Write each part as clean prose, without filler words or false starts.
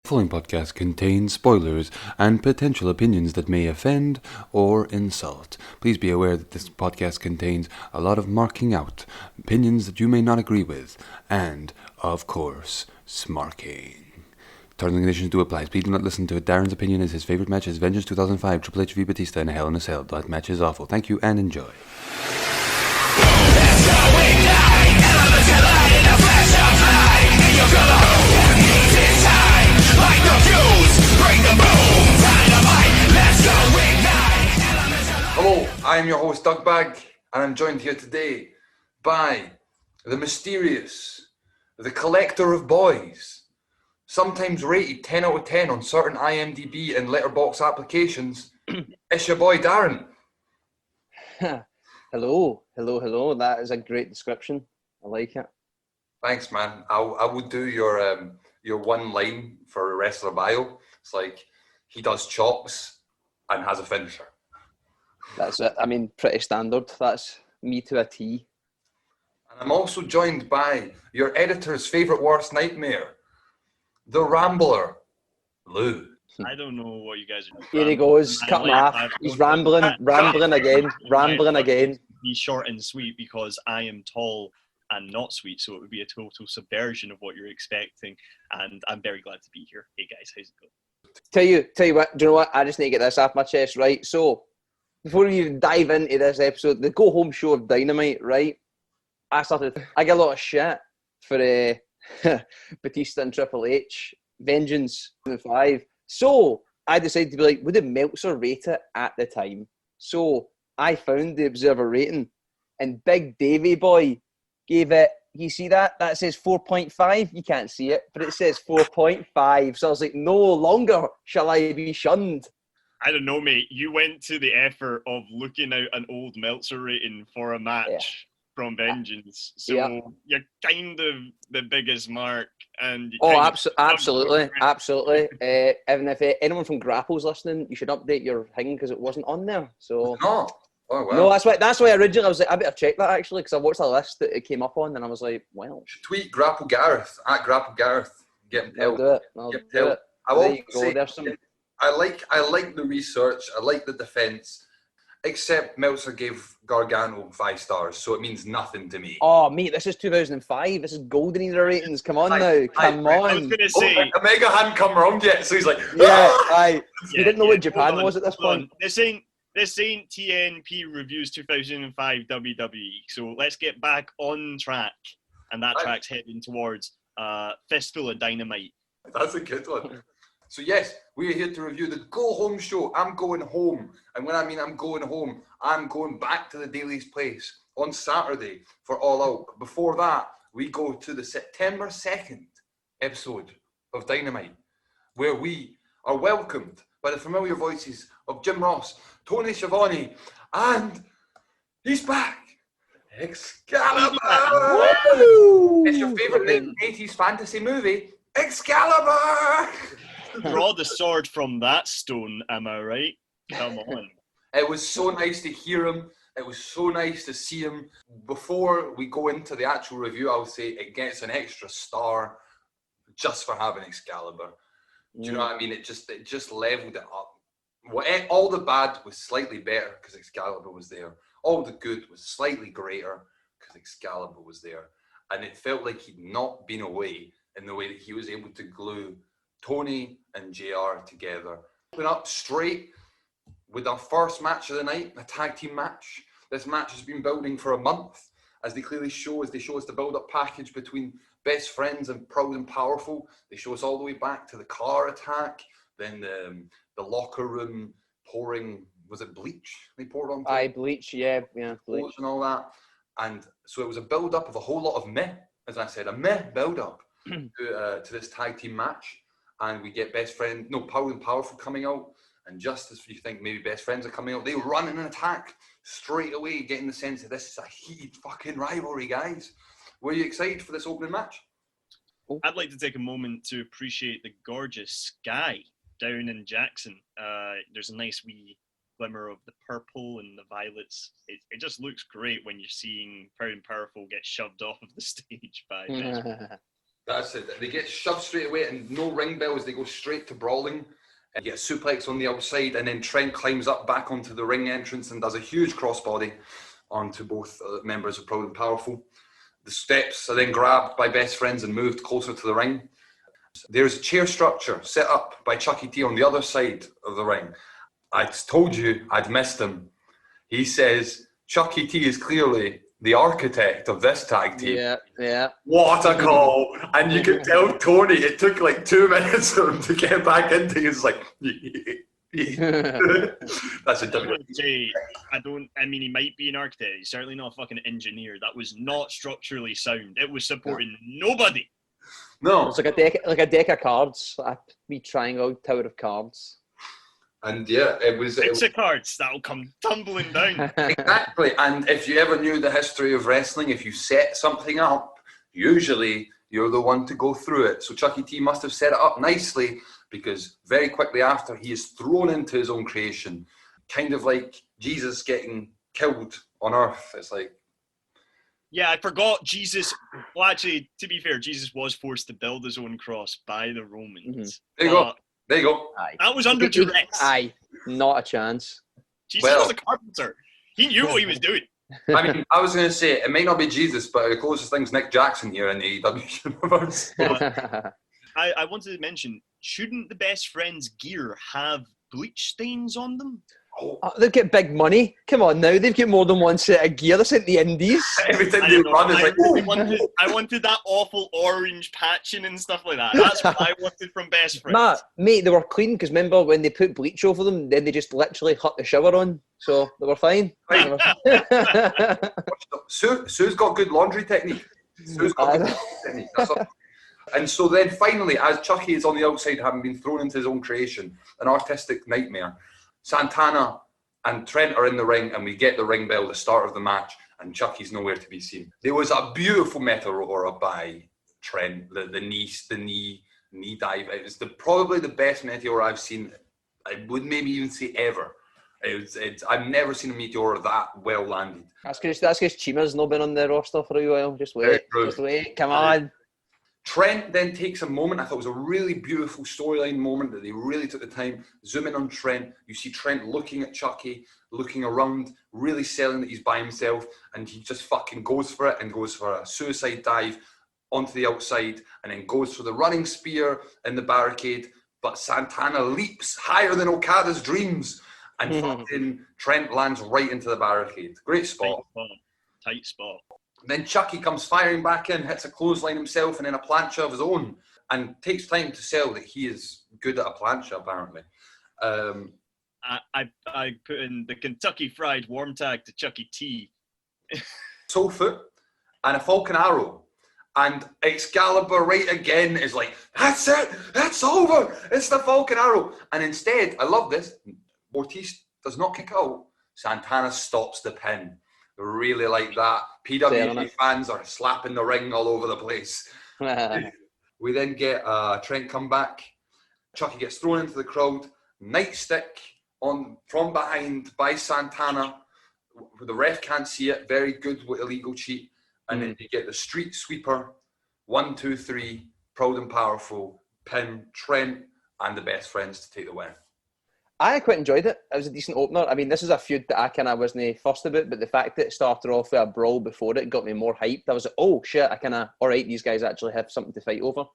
Following podcast contains spoilers and potential opinions that may offend or insult. Please be aware that this podcast contains a lot of marking out, opinions that you may not agree with, and, of course, smarking. Terms and conditions do apply. Please do not listen to it. Darren's opinion is his favourite match is Vengeance 2005, Triple H v Batista in a Hell in a Cell. That match is awful. Thank you and enjoy. Hello, I am your host Doug Bagg, and I'm joined here today by the mysterious, the collector of boys, sometimes rated 10 out of 10 on certain IMDb and letterbox applications. It's your boy Darren. Hello. That is a great description. I like it. Thanks, man. I would do your one line for a wrestler bio. It's like he does chops and has a finisher. That's it. I mean, pretty standard. That's me to a T. And I'm also joined by your editor's favourite worst nightmare, the Rambler, Lou. I don't know what you guys are doing. Here he goes. Cut him off. He's rambling again. Be short and sweet because I am tall and not sweet, so it would be a total subversion of what you're expecting. And I'm very glad to be here. Hey guys, how's it going? Tell you what. Do you know what? I just need to get this off my chest, right? So, before we even dive into this episode, the go home show of Dynamite, right? I get a lot of shit for Batista and Triple H, Vengeance 5. So I decided to be like, would the Meltzer rate it at the time? So I found the Observer rating, and Big Davey Boy gave it. You see that? That says 4.5. You can't see it, but it says 4.5. So I was like, no longer shall I be shunned. I don't know, mate. You went to the effort of looking out an old Meltzer rating for a match from Vengeance. So you're kind of the biggest mark. And absolutely. Even if anyone from Grapple's listening, you should update your thing because it wasn't on there. So No. Oh, well. No, that's why originally I was like, I better check that actually because I watched a list that it came up on and I was like, well. Tweet Grapple Gareth at Grapple Gareth. Get him I'll do it. I will there you go. say, There's some. I like the research. I like the defense. Except Meltzer gave Gargano 5 stars, so it means nothing to me. Oh, mate, this is 2005. This is golden era ratings. Come on now. Come on. I was going to say... Omega hadn't come around yet, so he's like... Yeah, you didn't know what Japan was at this point. This ain't TNP Reviews 2005 WWE, so let's get back on track. And that track's heading towards Fistful of Dynamite. That's a good one. So yes, we are here to review the Go Home show. I'm going home. And when I mean I'm going home, I'm going back to the Daily's Place on Saturday for All Out. Before that, we go to the September 2nd episode of Dynamite, where we are welcomed by the familiar voices of Jim Ross, Tony Schiavone, and he's back, Excalibur! It's your favourite 80s fantasy movie, Excalibur! Draw the sword from that stone, am I right? Come on. It was so nice to hear him. It was so nice to see him. Before we go into the actual review, I would say it gets an extra star just for having Excalibur. Do you know what I mean? It just leveled it up. All the bad was slightly better because Excalibur was there. All the good was slightly greater because Excalibur was there. And it felt like he'd not been away in the way that he was able to glue Tony and JR together. Went up straight with our first match of the night, a tag team match. This match has been building for a month, as they clearly show us. They show us the build-up package between Best Friends and Proud and Powerful. They show us all the way back to the car attack, then the locker room pouring, was it bleach they poured on? Bleach, yeah, bleach. And all that. And so it was a build-up of a whole lot of meh, as I said, a meh build-up to this tag team match. And we get Proud and Powerful coming out. And just as you think maybe Best Friends are coming out, they run in an attack straight away, getting the sense that this is a heated fucking rivalry, guys. Were you excited for this opening match? I'd like to take a moment to appreciate the gorgeous sky down in Jackson. There's a nice wee glimmer of the purple and the violets. It just looks great when you're seeing Proud and Powerful get shoved off of the stage by Best Friends. That's it. They get shoved straight away, and no ring bells. They go straight to brawling. And you get a suplex on the outside, and then Trent climbs up back onto the ring entrance and does a huge crossbody onto both members of Proud and Powerful. The steps are then grabbed by best friends and moved closer to the ring. There's a chair structure set up by Chucky T on the other side of the ring. I told you I'd missed him. He says Chucky T is clearly the architect of this tag team. Yeah. What a call! And you could tell Tony, it took like 2 minutes for him to get back into it. It's like, that's a different. I mean, he might be an architect. He's certainly not a fucking engineer. That was not structurally sound. It was supporting nobody. No. It's like a deck of cards. A wee triangle tower of cards. And yeah, it was... Six of cards that'll come tumbling down. Exactly. And if you ever knew the history of wrestling, if you set something up, usually you're the one to go through it. So Chucky T must have set it up nicely, because very quickly after, he is thrown into his own creation. Kind of like Jesus getting killed on earth. It's like... Yeah, I forgot Jesus. Well, actually, to be fair, Jesus was forced to build his own cross by the Romans. There you go. There you go. Aye. That was under duress. Aye, not a chance. Jesus was a carpenter. He knew what he was doing. I mean, I was going to say, it may not be Jesus, but the closest thing's Nick Jackson here in the AEW universe. I wanted to mention, shouldn't the best friends' gear have bleach stains on them? Oh. They've got big money. Come on now, they've got more than one set of gear. That's in the Indies. Every time they run, it's like, I wanted that awful orange patching and stuff like that. That's what I wanted from best friends. Mate, they were clean, because remember when they put bleach over them, then they just literally hut the shower on. So they were fine. Sue's got good laundry technique. Sue's got good laundry technique. That's all. And so then finally, as Chucky is on the outside, having been thrown into his own creation, an artistic nightmare, Santana and Trent are in the ring, and we get the ring bell, the start of the match, and Chucky's nowhere to be seen. There was a beautiful Meteora by Trent, the knee dive. It was probably the best Meteora I've seen. I would maybe even say ever. I've never seen a Meteor that well landed. That's because Chima's not been on the roster for a while. Just wait. Come on. Trent then takes a moment. I thought it was a really beautiful storyline moment that they really took the time. Zoom in on Trent. You see Trent looking at Chucky, looking around, really selling that he's by himself, and he just fucking goes for it and goes for a suicide dive onto the outside, and then goes for the running spear in the barricade. But Santana leaps higher than Okada's dreams, and fucking Trent lands right into the barricade. Great spot. Tight spot. Then Chucky comes firing back in, hits a clothesline himself and then a plancha of his own, and takes time to sell that he is good at a plancha, apparently. I put in the Kentucky Fried Warm Tag to Chucky T. Soul foot and a Falcon Arrow. And Excalibur right again is like, that's it, it's over, it's the Falcon Arrow. And instead, I love this, Ortiz does not kick out. Santana stops the pin. Really like that. PWG fans are slapping the ring all over the place. We then get Trent come back. Chucky gets thrown into the crowd. Nightstick from behind by Santana. The ref can't see it. Very good with illegal cheat. And then you get the street sweeper. 1, 2, 3. Proud and Powerful. Pin Trent and the best friends to take the win. I quite enjoyed it. It was a decent opener. I mean, this is a feud that I kind of wasn't fussed about, but the fact that it started off with a brawl before it got me more hyped. I was like, oh shit, all right, these guys actually have something to fight over.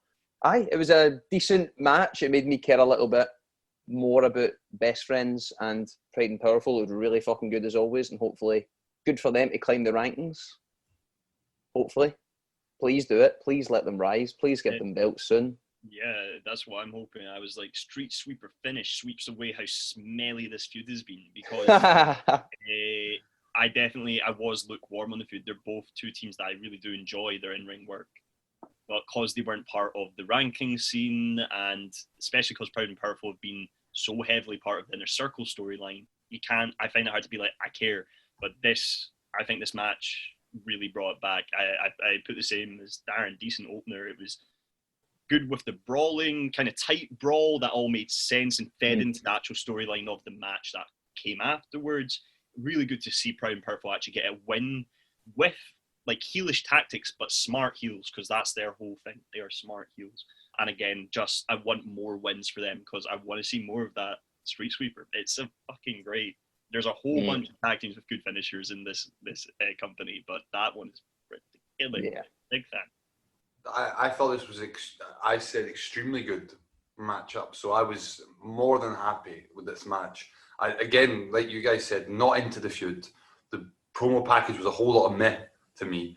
It was a decent match. It made me care a little bit more about best friends and Proud and Powerful. It was really fucking good as always, and hopefully good for them to climb the rankings. Hopefully. Please do it. Please let them rise. Please give them belts soon. Yeah, that's what I'm hoping. I was like, street sweeper finish sweeps away how smelly this feud has been, because I was lukewarm on the feud. They're both two teams that I really do enjoy their in-ring work, but because they weren't part of the ranking scene, and especially because Proud and Powerful have been so heavily part of the Inner Circle storyline, I find it hard to be like, I care. But I think this match really brought it back. I put the same as Darren, decent opener. It was good with the brawling, kind of tight brawl that all made sense and fed into the actual storyline of the match that came afterwards. Really good to see Proud and Powerful actually get a win with like heelish tactics, but smart heels, because that's their whole thing. They are smart heels. And again, just I want more wins for them because I want to see more of that street sweeper. It's a fucking great. There's a whole bunch of tag teams with good finishers in this company, but that one is really big fan. I thought this was I said extremely good matchup, so I was more than happy with this match. Again, like you guys said, not into the feud. The promo package was a whole lot of meh to me,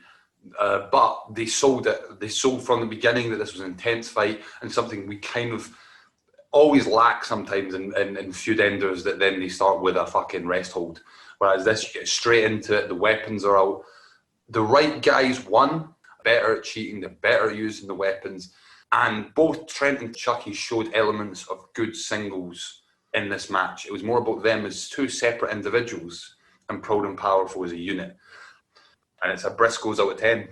but they sold it. They sold from the beginning that this was an intense fight and something we kind of always lack sometimes in feud enders, that then they start with a fucking rest hold. Whereas this, you get straight into it. The weapons are out. The right guys won. Better at cheating. They're better at using the weapons. And both Trent and Chucky showed elements of good singles in this match. It was more about them as two separate individuals and Proud and Powerful as a unit. And it's a Briscoes out of 10.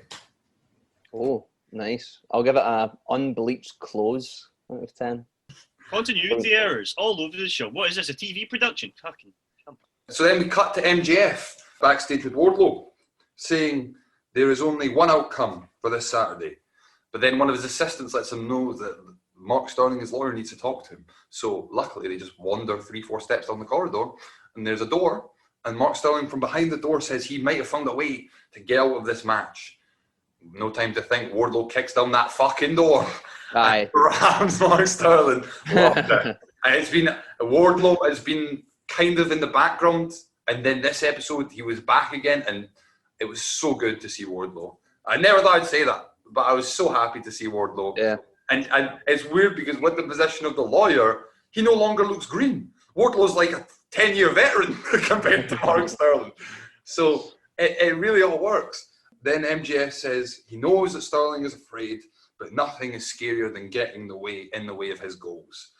Oh, nice. I'll give it a unbleached close out of 10. Continuity errors all over the show. What is this, a TV production? Fucking. So then we cut to MJF backstage with Warlaw, saying there is only one outcome for this Saturday. But then one of his assistants lets him know that Mark Sterling, his lawyer, needs to talk to him. So luckily they just wander 3-4 steps down the corridor and there's a door, and Mark Sterling from behind the door says he might have found a way to get out of this match. No time to think, Wardlow kicks down that fucking door. Aye. Rams Mark Sterling. Loved it. And it's been, Wardlow has been kind of in the background, and then this episode he was back again, and it was so good to see Wardlow. I never thought I'd say that, but I was so happy to see Wardlow. Yeah. And it's weird because with the position of the lawyer, he no longer looks green. Wardlow's like a 10-year veteran compared to Mark Sterling. So it really all works. Then MJF says he knows that Sterling is afraid, but nothing is scarier than getting in the way of his goals.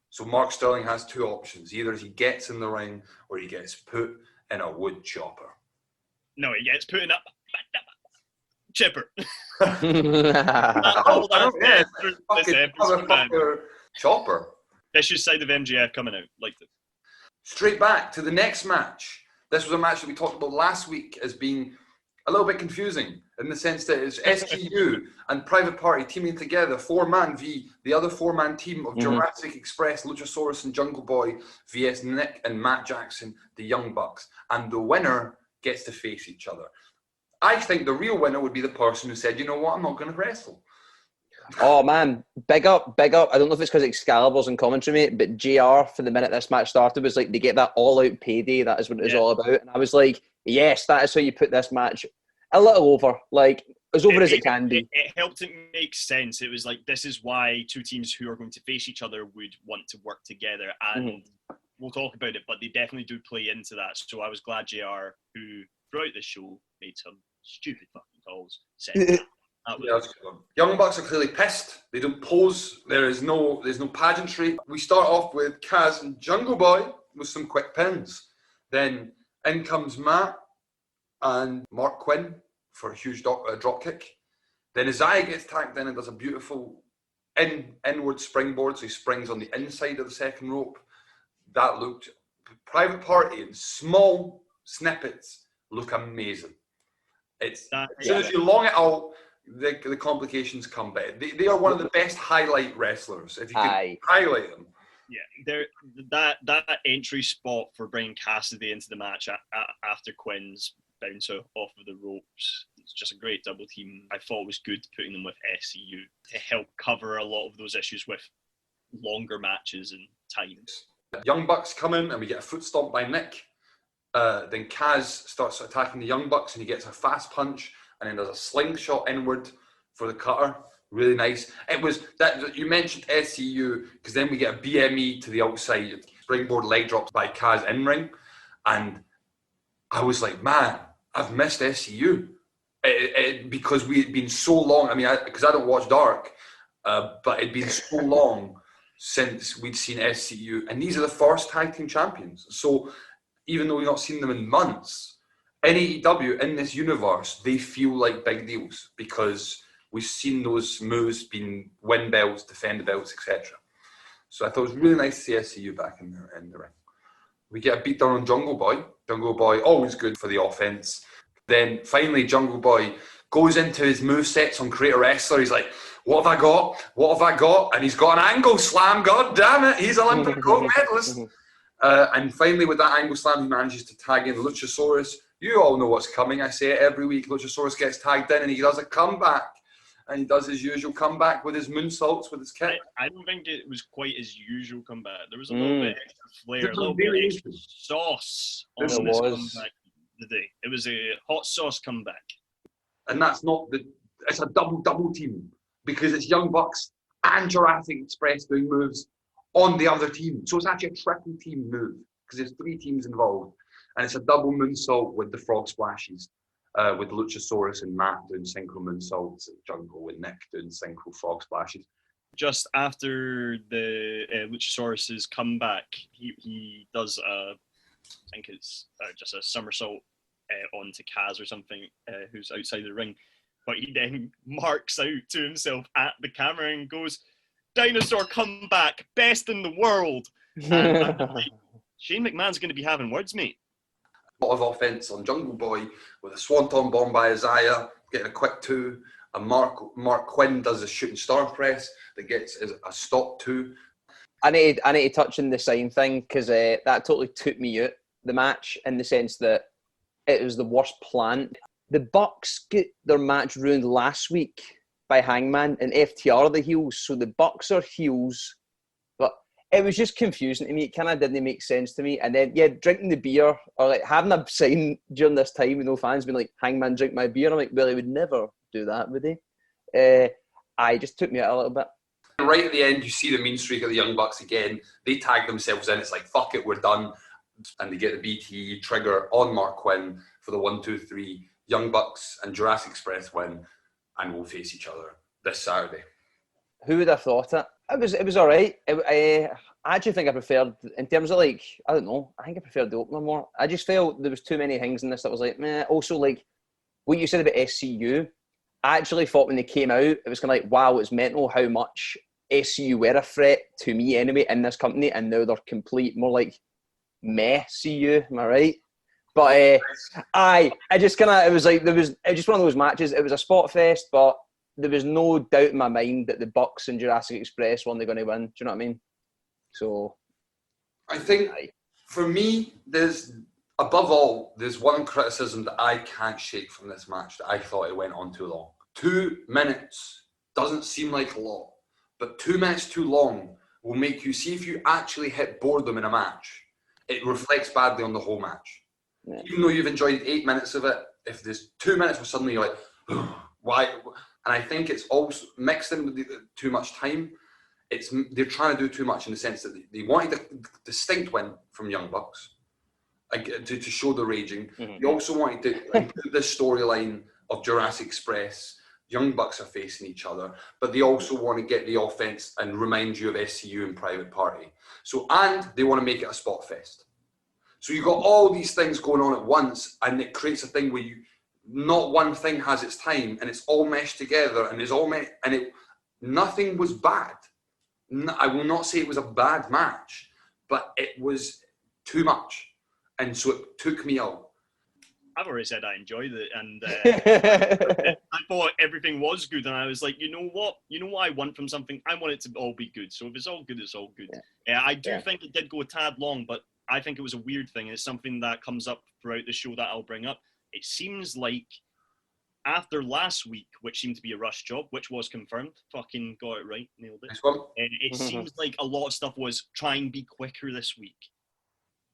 So Mark Sterling has two options. Either he gets in the ring or he gets put in a wood chopper. No, he gets put in a chipper. Chopper. Vicious side of MJF coming out. Liked it. Straight back to the next match. This was a match that we talked about last week as being a little bit confusing in the sense that it's STU and Private Party teaming together, 4-man v the other 4-man team of Jurassic Express, Luchasaurus and Jungle Boy vs Nick and Matt Jackson, the Young Bucks. And the winner gets to face each other. I think the real winner would be the person who said, you know what, I'm not going to wrestle. Oh man, big up. I don't know if it's because Excalibur's in commentary, mate, but JR, for the minute this match started, was like, they get that all-out payday. That is what it's all about. And I was like, yes, that is how you put this match a little over. Like, as over as it can be. It helped it make sense. It was like, this is why two teams who are going to face each other would want to work together. And we'll talk about it, but they definitely do play into that. So I was glad JR, who throughout the show made some stupid fucking calls, said that. Young Bucks are clearly pissed. They don't pose. There's no pageantry. We start off with Kaz and Jungle Boy with some quick pins. Then in comes Matt and Mark Quinn for a huge drop kick. Then Isaiah gets tagged in and does a beautiful inward springboard. So he springs on the inside of the second rope. That looked Private Party in small snippets look amazing. It's as soon as you long it out, the complications come back. They are one of the best highlight wrestlers. If you could highlight them. Yeah, that entry spot for bringing Cassidy into the match after Quinn's bounce off of the ropes. It's just a great double team. I thought it was good putting them with SCU to help cover a lot of those issues with longer matches and times. Young Bucks come in and we get a foot stomp by Nick. Then Kaz starts attacking the Young Bucks and he gets a fast punch and then does a slingshot inward for the cutter. Really nice. It was that you mentioned SCU because then we get a BME to the outside, springboard leg drops by Kaz in ring, and I was like, man, I've missed SCU because we had been so long. I mean, because I don't watch Dark, but it'd been so long since we'd seen SCU, and these are the first tag team champions. So even though we've not seen them in months, in AEW, in this universe, they feel like big deals because we've seen those moves being win belts, defend belts, etc. So I thought it was really nice to see SCU back in the ring. We get a beat down on Jungle Boy. Jungle Boy, always good for the offense. Then finally, Jungle Boy goes into his movesets on Creator Wrestler. He's like, what have I got? What have I got? And he's got an angle slam. God damn it. He's Olympic gold medalist. And finally, with that angle slam, he manages to tag in Luchasaurus. You all know what's coming. I say it every week. Luchasaurus gets tagged in and he does a comeback. And he does his usual comeback with his moonsaults, with his kick. I don't think it was quite his usual comeback. There was a little bit extra flair, a little bit extra sauce on this comeback today. It was a hot sauce comeback. And that's not it's a double team because it's Young Bucks and Jurassic Express doing moves on the other team. So it's actually a triple team move because there's 3 teams involved. And it's a double moonsault with the frog splashes. With Luchasaurus and Matt doing synchro moonsaults, Jungle and Nick doing synchro frog splashes. Just after the Luchasaurus's comeback, he does I think it's just a somersault onto Kaz or something, who's outside the ring. But he then marks out to himself at the camera and goes, "Dinosaur comeback, best in the world." And like, Shane McMahon's going to be having words, mate. A lot of offense on Jungle Boy with a swanton bomb by Isaiah, getting a quick 2. And Mark Quinn does a shooting star press that gets a stop 2. I need to touch on the sign thing because that totally took me out the match in the sense that it was the worst plan. The Bucks get their match ruined last week by Hangman and FTR are the heels, so the Bucks are heels. But it was just confusing to me. It kind of didn't make sense to me. And then, drinking the beer or like having a sign during this time with no fans being like, "Hangman, drink my beer." I'm like, well, he would never do that, would he? I just took me out a little bit. Right at the end, you see the mean streak of the Young Bucks again. They tag themselves in. It's like, fuck it, we're done. And they get the BTE trigger on Mark Quinn for the 1, 2, 3. Young Bucks and Jurassic Express win and will face each other this Saturday. Who would have thought it? It was all right. I actually think I preferred, in terms of like, I don't know, I think I preferred the opener more. I just felt there was too many things in this that was like, meh. Also, like, what you said about SCU, I actually thought when they came out, it was kind of like, wow, it's mental how much SCU were a threat to me anyway in this company, and now they're more like meh CU, am I right? But I just kind of, it was just one of those matches. It was a spot fest, but there was no doubt in my mind that the Bucks and Jurassic Express weren't going to win. Do you know what I mean? So, I think for me, there's one criticism that I can't shake from this match that I thought it went on too long. 2 minutes doesn't seem like a lot, but 2 minutes too long will make you see if you actually hit boredom in a match. It reflects badly on the whole match. Yeah. Even though you've enjoyed 8 minutes of it, if there's 2 minutes where suddenly you're like, why? And I think it's also mixed in with too much time. They're trying to do too much in the sense that they wanted a distinct win from Young Bucks to show the raging. Mm-hmm. They also wanted to include this storyline of Jurassic Express. Young Bucks are facing each other, but they also want to get the offense and remind you of SCU and Private Party. And they want to make it a spot fest. So you've got all these things going on at once, and it creates a thing where not one thing has its time, and it's all meshed together, and nothing was bad. I will not say it was a bad match, but it was too much, and so it took me out. I've already said I enjoyed it, and I thought everything was good, and I was like, you know what I want from something? I want it to all be good. So if it's all good, it's all good. Yeah. I do think it did go a tad long, but I think it was a weird thing. It's something that comes up throughout the show that I'll bring up. It seems like after last week, which seemed to be a rush job, which was confirmed, fucking got it right, nailed it. And it seems like a lot of stuff was try and be quicker this week.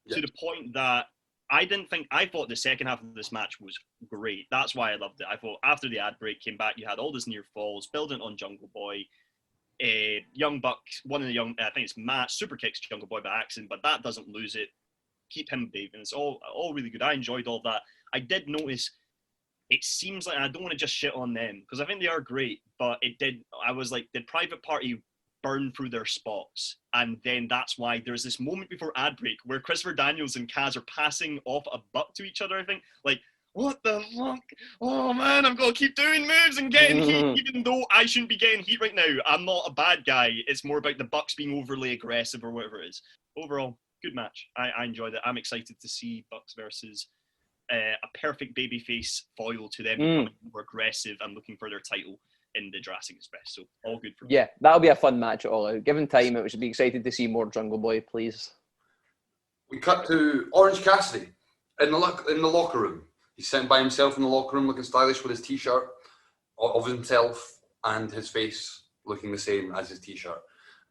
To the point that I thought the second half of this match was great. That's why I loved it. I thought after the ad break came back, you had all these near falls, building on Jungle Boy. Young Buck, I think it's Matt, super kicks Jungle Boy by accident, but that doesn't lose it. Keep him bathing. It's all really good. I enjoyed all that. I did notice it seems like, and I don't want to just shit on them because I think they are great, but I was like, did Private Party burn through their spots? And then that's why there's this moment before ad break where Christopher Daniels and Kaz are passing off a buck to each other, I think. Like, what the fuck? Oh man, I'm going to keep doing moves and getting heat, even though I shouldn't be getting heat right now. I'm not a bad guy. It's more about the Bucks being overly aggressive or whatever it is. Overall, good match. I enjoyed it. I'm excited to see Bucks versus a perfect babyface foil to them becoming more aggressive and looking for their title in the Jurassic Express. So all good for me. Yeah, that'll be a fun match at All Out. Given time, I should be excited to see more Jungle Boy, please. We cut to Orange Cassidy in the locker room. He's sitting by himself in the locker room, looking stylish with his t-shirt of himself and his face looking the same as his t-shirt.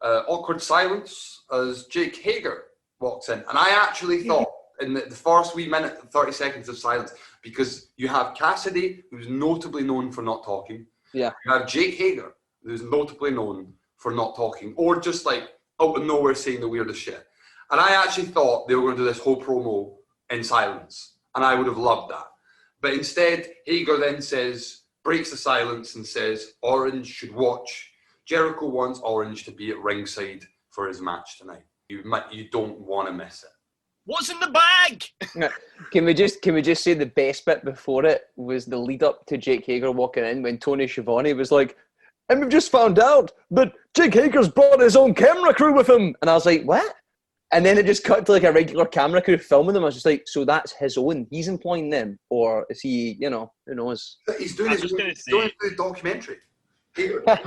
Awkward silence as Jake Hager walks in. And I actually thought in the first wee minute, 30 seconds of silence, because you have Cassidy, who's notably known for not talking. Yeah. You have Jake Hager, who's notably known for not talking, or just like out of nowhere saying the weirdest shit. And I actually thought they were going to do this whole promo in silence. And I would have loved that. But instead, Hager then breaks the silence and says, Orange should watch. Jericho wants Orange to be at ringside for his match tonight. You don't want to miss it. What's in the bag? Can we just say the best bit before it was the lead up to Jake Hager walking in when Tony Schiavone was like, and we've just found out that Jake Hager's brought his own camera crew with him. And I was like, what? And then it just cut to like a regular camera crew filming them. I was just like, so that's his own. He's employing them, or is he? Who knows? He's doing his documentary. No,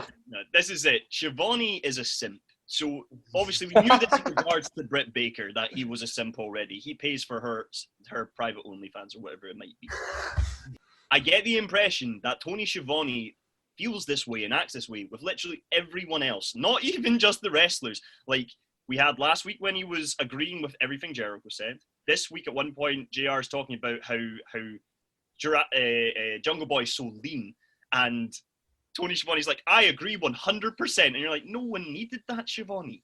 this is it. Schiavone is a simp. So obviously we knew this in regards to Britt Baker, that he was a simp already. He pays for her private OnlyFans or whatever it might be. I get the impression that Tony Schiavone feels this way and acts this way with literally everyone else, not even just the wrestlers. Like we had last week when he was agreeing with everything Jericho said. This week at one point, JR is talking about how Jungle Boy is so lean, and Tony Schiavone's like, I agree 100%. And you're like, no one needed that, Schiavone.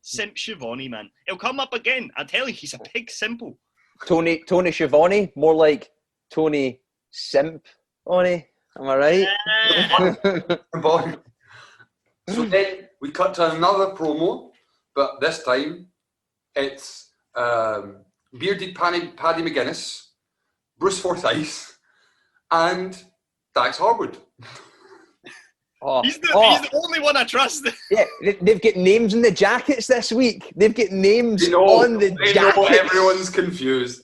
Simp Schiavone, man. It'll come up again. I tell you, he's a pig simple. Tony Schiavone, more like Tony Simp Oni. Am I right? So then we cut to another promo, but this time it's bearded Paddy McGuinness, Bruce Forsyth, and Dax Harwood. He's the only one I trust. Yeah, they've got names in the jackets this week. They've got names on the jackets. Everyone's confused.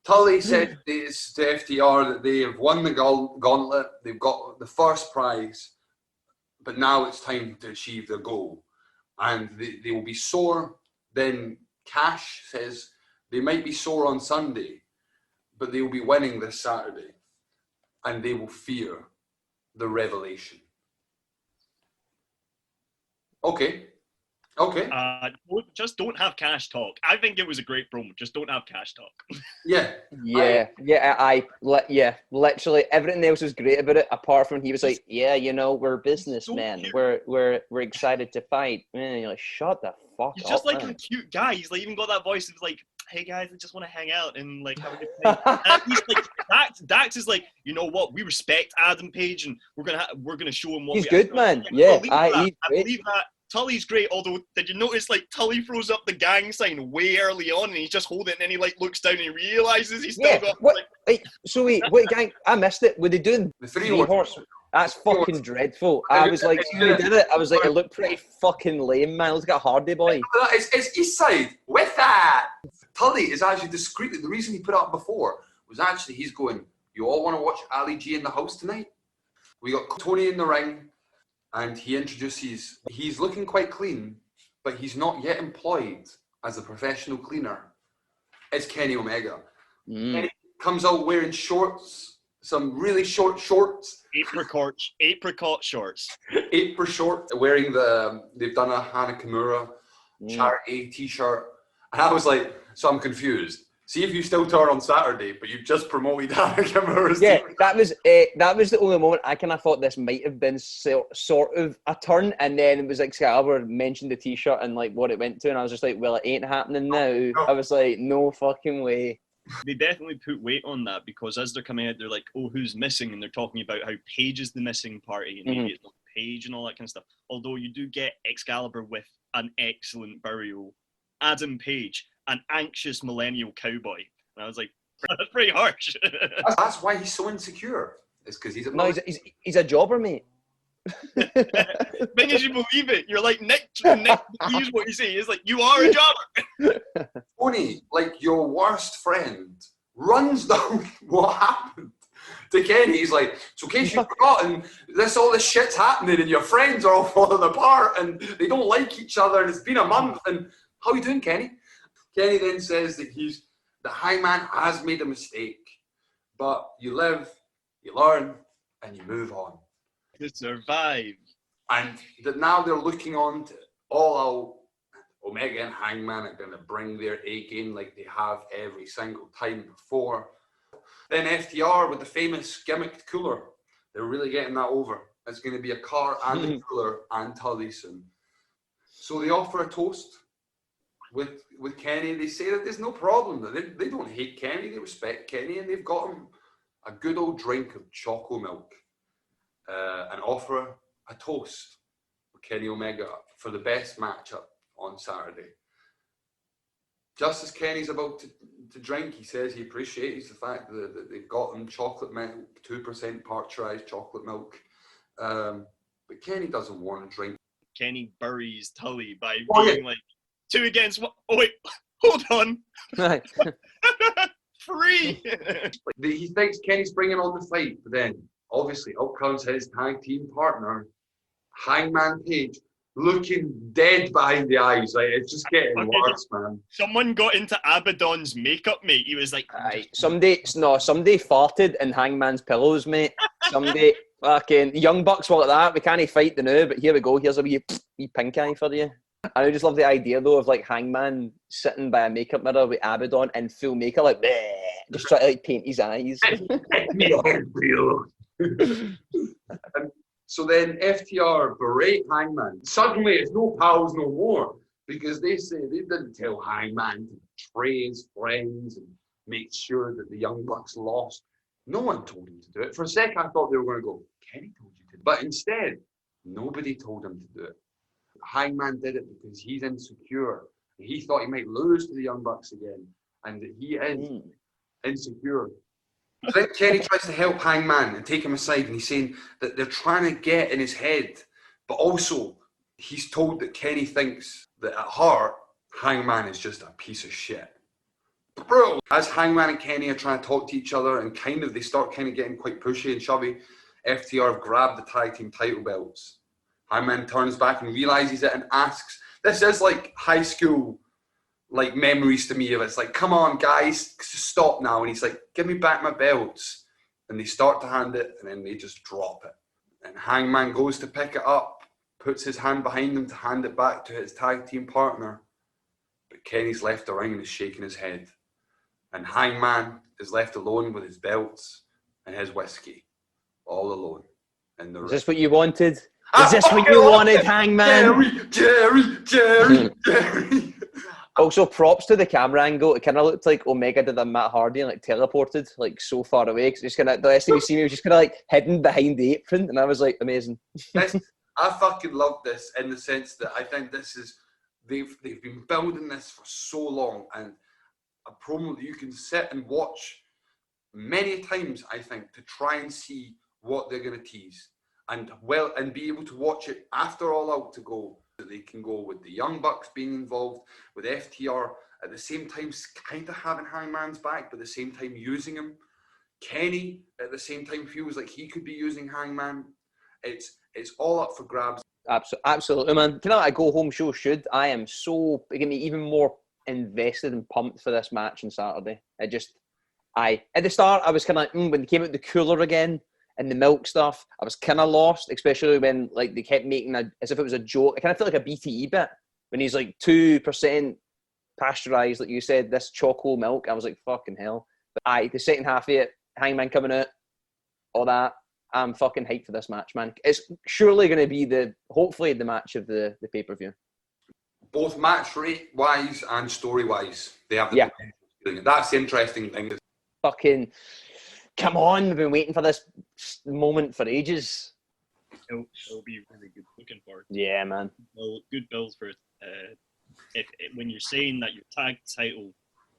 Tully said to FTR that they have won the gauntlet. They've got the first prize, but now it's time to achieve their goal. And they will be sore. Then Cash says they might be sore on Sunday, but they will be winning this Saturday. And they will fear the revelation. Okay. Just don't have Cash talk. I think it was a great promo. Just don't have Cash talk. Yeah. Literally everything else was great about it, apart from he was like, we're businessmen. We're excited to fight. Man, you're like, shut the fuck up. He's just like a cute guy. He's like even got that voice. He's like, hey guys, I just want to hang out and like have a good time. And he's like, Dax is like, you know what? We respect Adam Page, and we're gonna show him what he's good, man. Yeah, I believe that. Tully's great, although did you notice like Tully throws up the gang sign way early on and he's just holding it and then he like looks down and he realises he's still got wait, gang, I missed it. Were they doing the three horse? That's fucking dreadful. I was like, when they did it, I was like, it looked pretty fucking lame, man. It looks like a Hardy Boy. It's East Side with that. Tully is actually discreetly, the reason he put it up before was actually he's going, you all want to watch Ali G in the house tonight? We got Tony in the ring. And he introduces, he's looking quite clean, but he's not yet employed as a professional cleaner. It's Kenny Omega. Kenny comes out wearing shorts, some really short shorts. Apricot shorts. Apricot short, wearing they've done a Hana Kimura charity t-shirt. And I was like, so I'm confused. See if you still tour on Saturday, but you just promoted Hana Kimura's team. that was the only moment I kind of thought this might have been sort of a turn, and then it was like Excalibur mentioned the t-shirt and like what it went to, and I was just like, well, it ain't happening now. No. I was like, no fucking way. They definitely put weight on that because as they're coming out, they're like, oh, who's missing? And they're talking about how Paige is the missing party and maybe it's not Paige and all that kind of stuff. Although you do get Excalibur with an excellent burial. Adam Page, an anxious millennial cowboy. And I was like, that's pretty harsh. That's why he's so insecure. It's because he's a jobber, mate. Thing is, you believe it. You're like, Nick believes what you say. It's like, you are a jobber. Tony, like your worst friend, runs down what happened to Kenny. He's like, so in case you've forgotten, all this shit's happening and your friends are all falling apart and they don't like each other and it's been a month and how you doing, Kenny? Kenny then says that the Hangman has made a mistake, but you live, you learn, and you move on. To survive. And that now they're looking on to All Out. Omega and Hangman are going to bring their A game like they have every single time before. Then FTR with the famous gimmicked cooler. They're really getting that over. It's going to be a car and a cooler and Tully soon. So they offer a toast with Kenny. They say that there's no problem. They don't hate Kenny. They respect Kenny. And they've got him a good old drink of choco milk. And offer a toast with Kenny Omega for the best matchup on Saturday. Just as Kenny's about to drink, he says he appreciates the fact that they've got him chocolate milk, 2% pasteurized chocolate milk. But Kenny doesn't want to drink. Kenny buries Tully by being like, 2 against 1. Oh, wait, hold on. Right. 3. He thinks Kenny's bringing on the fight, but then obviously out comes his tag team partner, Hangman Page, looking dead behind the eyes. Like, it's just getting worse, man. Someone got into Abaddon's makeup, mate. He was like, somebody farted in Hangman's pillows, mate. Somebody fucking Young Bucks were like that. We can't fight the now, but here we go. Here's a wee pink eye for you. And I just love the idea though of like Hangman sitting by a makeup mirror with Abaddon in full makeup, like bleh, just trying to like paint his eyes. And so then FTR berate Hangman. Suddenly it's no pals no more, because they say they didn't tell Hangman to betray his friends and make sure that the Young Bucks lost. No one told him to do it. For a sec I thought they were going to go, Kenny told you to. But instead, nobody told him to do it. Hangman did it because he's insecure. He thought he might lose to the Young Bucks again, and that he is insecure. Then Kenny tries to help Hangman and take him aside, and he's saying that they're trying to get in his head, but also he's told that Kenny thinks that at heart, Hangman is just a piece of shit. Bro, as Hangman and Kenny are trying to talk to each other and they start getting quite pushy and shovey, FTR have grabbed the tag team title belts. Hangman turns back and realizes it and asks, this is like high school like memories to me of it's like, come on guys, stop now. And he's like, give me back my belts. And they start to hand it and then they just drop it. And Hangman goes to pick it up, puts his hand behind him to hand it back to his tag team partner. But Kenny's left the ring and is shaking his head. And Hangman is left alone with his belts and his whiskey. All alone in the ring. Is this what you wanted? Is this what you wanted, Hangman? Jerry. Also, props to the camera angle. It kind of looked like Omega did a Matt Hardy and like teleported like so far away. Cause just kind of the SWC was just kind of like hidden behind the apron, and I was like, amazing. I fucking love this in the sense that I think this is they've been building this for so long, and a promo that you can sit and watch many times. I think to try and see what they're going to tease. And be able to watch it after All Out to go. That they can go with the Young Bucks being involved, with FTR at the same time kind of having Hangman's back, but at the same time using him. Kenny at the same time feels like he could be using Hangman. It's all up for grabs. Absolutely, man. You know what a go home show should? I am so getting me even more invested and pumped for this match on Saturday. At the start I was kind of when they came out the cooler again. And the milk stuff, I was kind of lost, especially when like they kept making as if it was a joke. I kind of felt like a BTE bit when he's like 2% pasteurized, like you said, this choco milk. I was like, fucking hell. But the second half of it, Hangman coming out, all that. I'm fucking hyped for this match, man. It's surely going to be hopefully the match of the pay-per-view. Both match rate wise and story wise, they have the potential. That's the interesting thing. Fucking. Come on, we've been waiting for this moment for ages. It'll be really good. Looking forward. Yeah, man. Well, good build for it. When you're saying that your tag title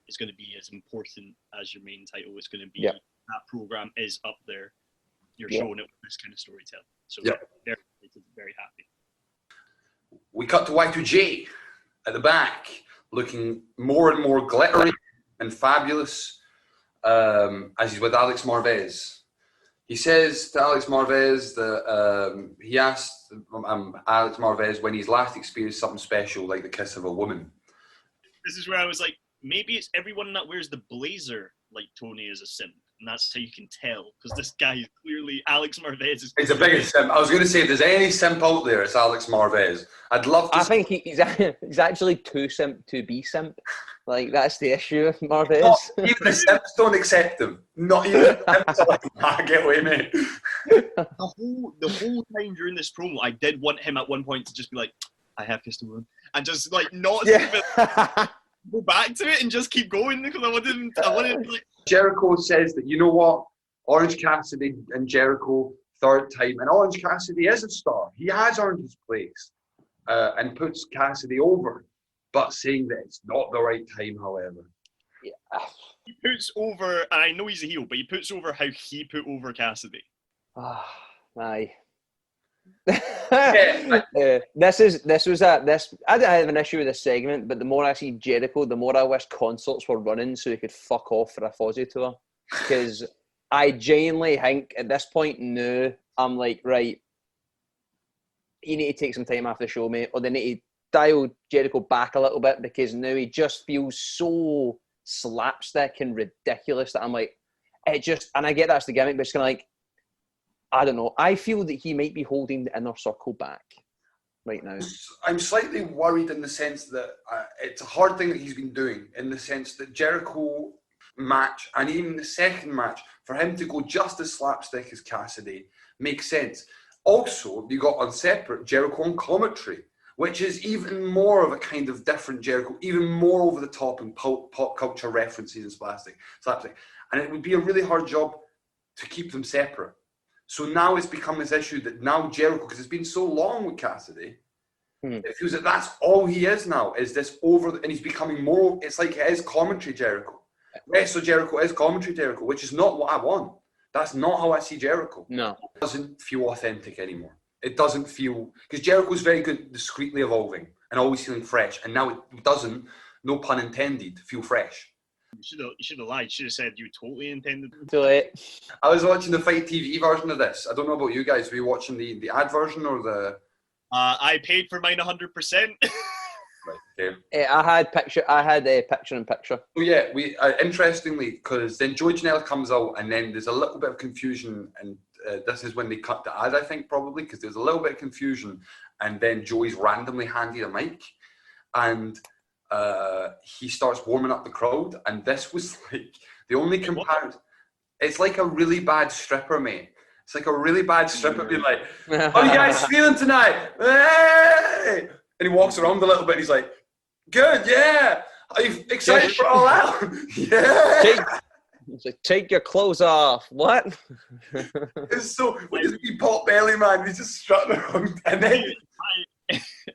is going to be as important as your main title, it's going to be that program is up there. You're showing it with this kind of storytelling. So very happy. We cut to Y2J at the back, looking more and more glittery and fabulous. as he's with Alex Marvez. He says to Alex Marvez that he asked Alex Marvez when he's last experienced something special like the kiss of a woman. This is where I was like, maybe it's everyone that wears the blazer like Tony is a simp. And that's how you can tell, because this guy is clearly Alex Marvez. He's the biggest simp. I was going to say, if there's any simp out there, it's Alex Marvez. I'd love to. I think he's actually too simp to be simp. Like, that's the issue with Marvez. Even the simps don't accept him. Not even the simps are like, get away, mate. The whole time during this promo, I did want him at one point to just be like, I have kissed a woman. And just like not even go back to it and just keep going, because I wanted him to like... Jericho says that, you know what, Orange Cassidy and Jericho, third time, and Orange Cassidy is a star. He has earned his place and puts Cassidy over, but saying that it's not the right time, however. Yeah. He puts over, and I know he's a heel, but he puts over how he put over Cassidy. Aye. Yeah. I didn't have an issue with this segment, but the more I see Jericho, the more I wish concerts were running so he could fuck off for a Fozzy tour. Because I genuinely think at this point now, I'm like, right, you need to take some time after the show, mate, or they need to dial Jericho back a little bit, because now he just feels so slapstick and ridiculous that I'm like, and I get that's the gimmick, but it's kind of like, I don't know. I feel that he might be holding the Inner Circle back right now. I'm slightly worried in the sense that it's a hard thing that he's been doing, in the sense that Jericho match, and even the second match, for him to go just as slapstick as Cassidy makes sense. Also, you got on separate Jericho on commentary, which is even more of a kind of different Jericho, even more over the top and pop culture references and slapstick. And it would be a really hard job to keep them separate. So now it's become this issue that now Jericho, because it's been so long with Cassidy, it feels that that's all he is now, is this over, and he's becoming more, it's like it is commentary Jericho. Wrestle Jericho is commentary Jericho, which is not what I want. That's not how I see Jericho. No. It doesn't feel authentic anymore. It doesn't feel, because Jericho's very good discreetly evolving and always feeling fresh, and now it doesn't, no pun intended, feel fresh. You should have lied. You should have said you totally intended. Too late. I was watching the Fight TV version of this. I don't know about you guys. Were you watching the ad version or the... I paid for mine 100%. Right, okay. I had a picture-in-picture. Oh yeah, we interestingly, because then Joey Janela comes out, and then there's a little bit of confusion, and this is when they cut the ad, I think, probably, because there's a little bit of confusion, and then Joey's randomly handed a mic, and he starts warming up the crowd, and this was like the only comparison. It's like a really bad stripper, mate. It's like a really bad stripper being like, "How you guys feeling tonight? Hey!" And he walks around a little bit, and he's like, "Good, yeah. Are you excited for All Out? Yeah." He's like, "Take your clothes off." What? It's so, with his wee pot belly, man, he's just strutting around, and then.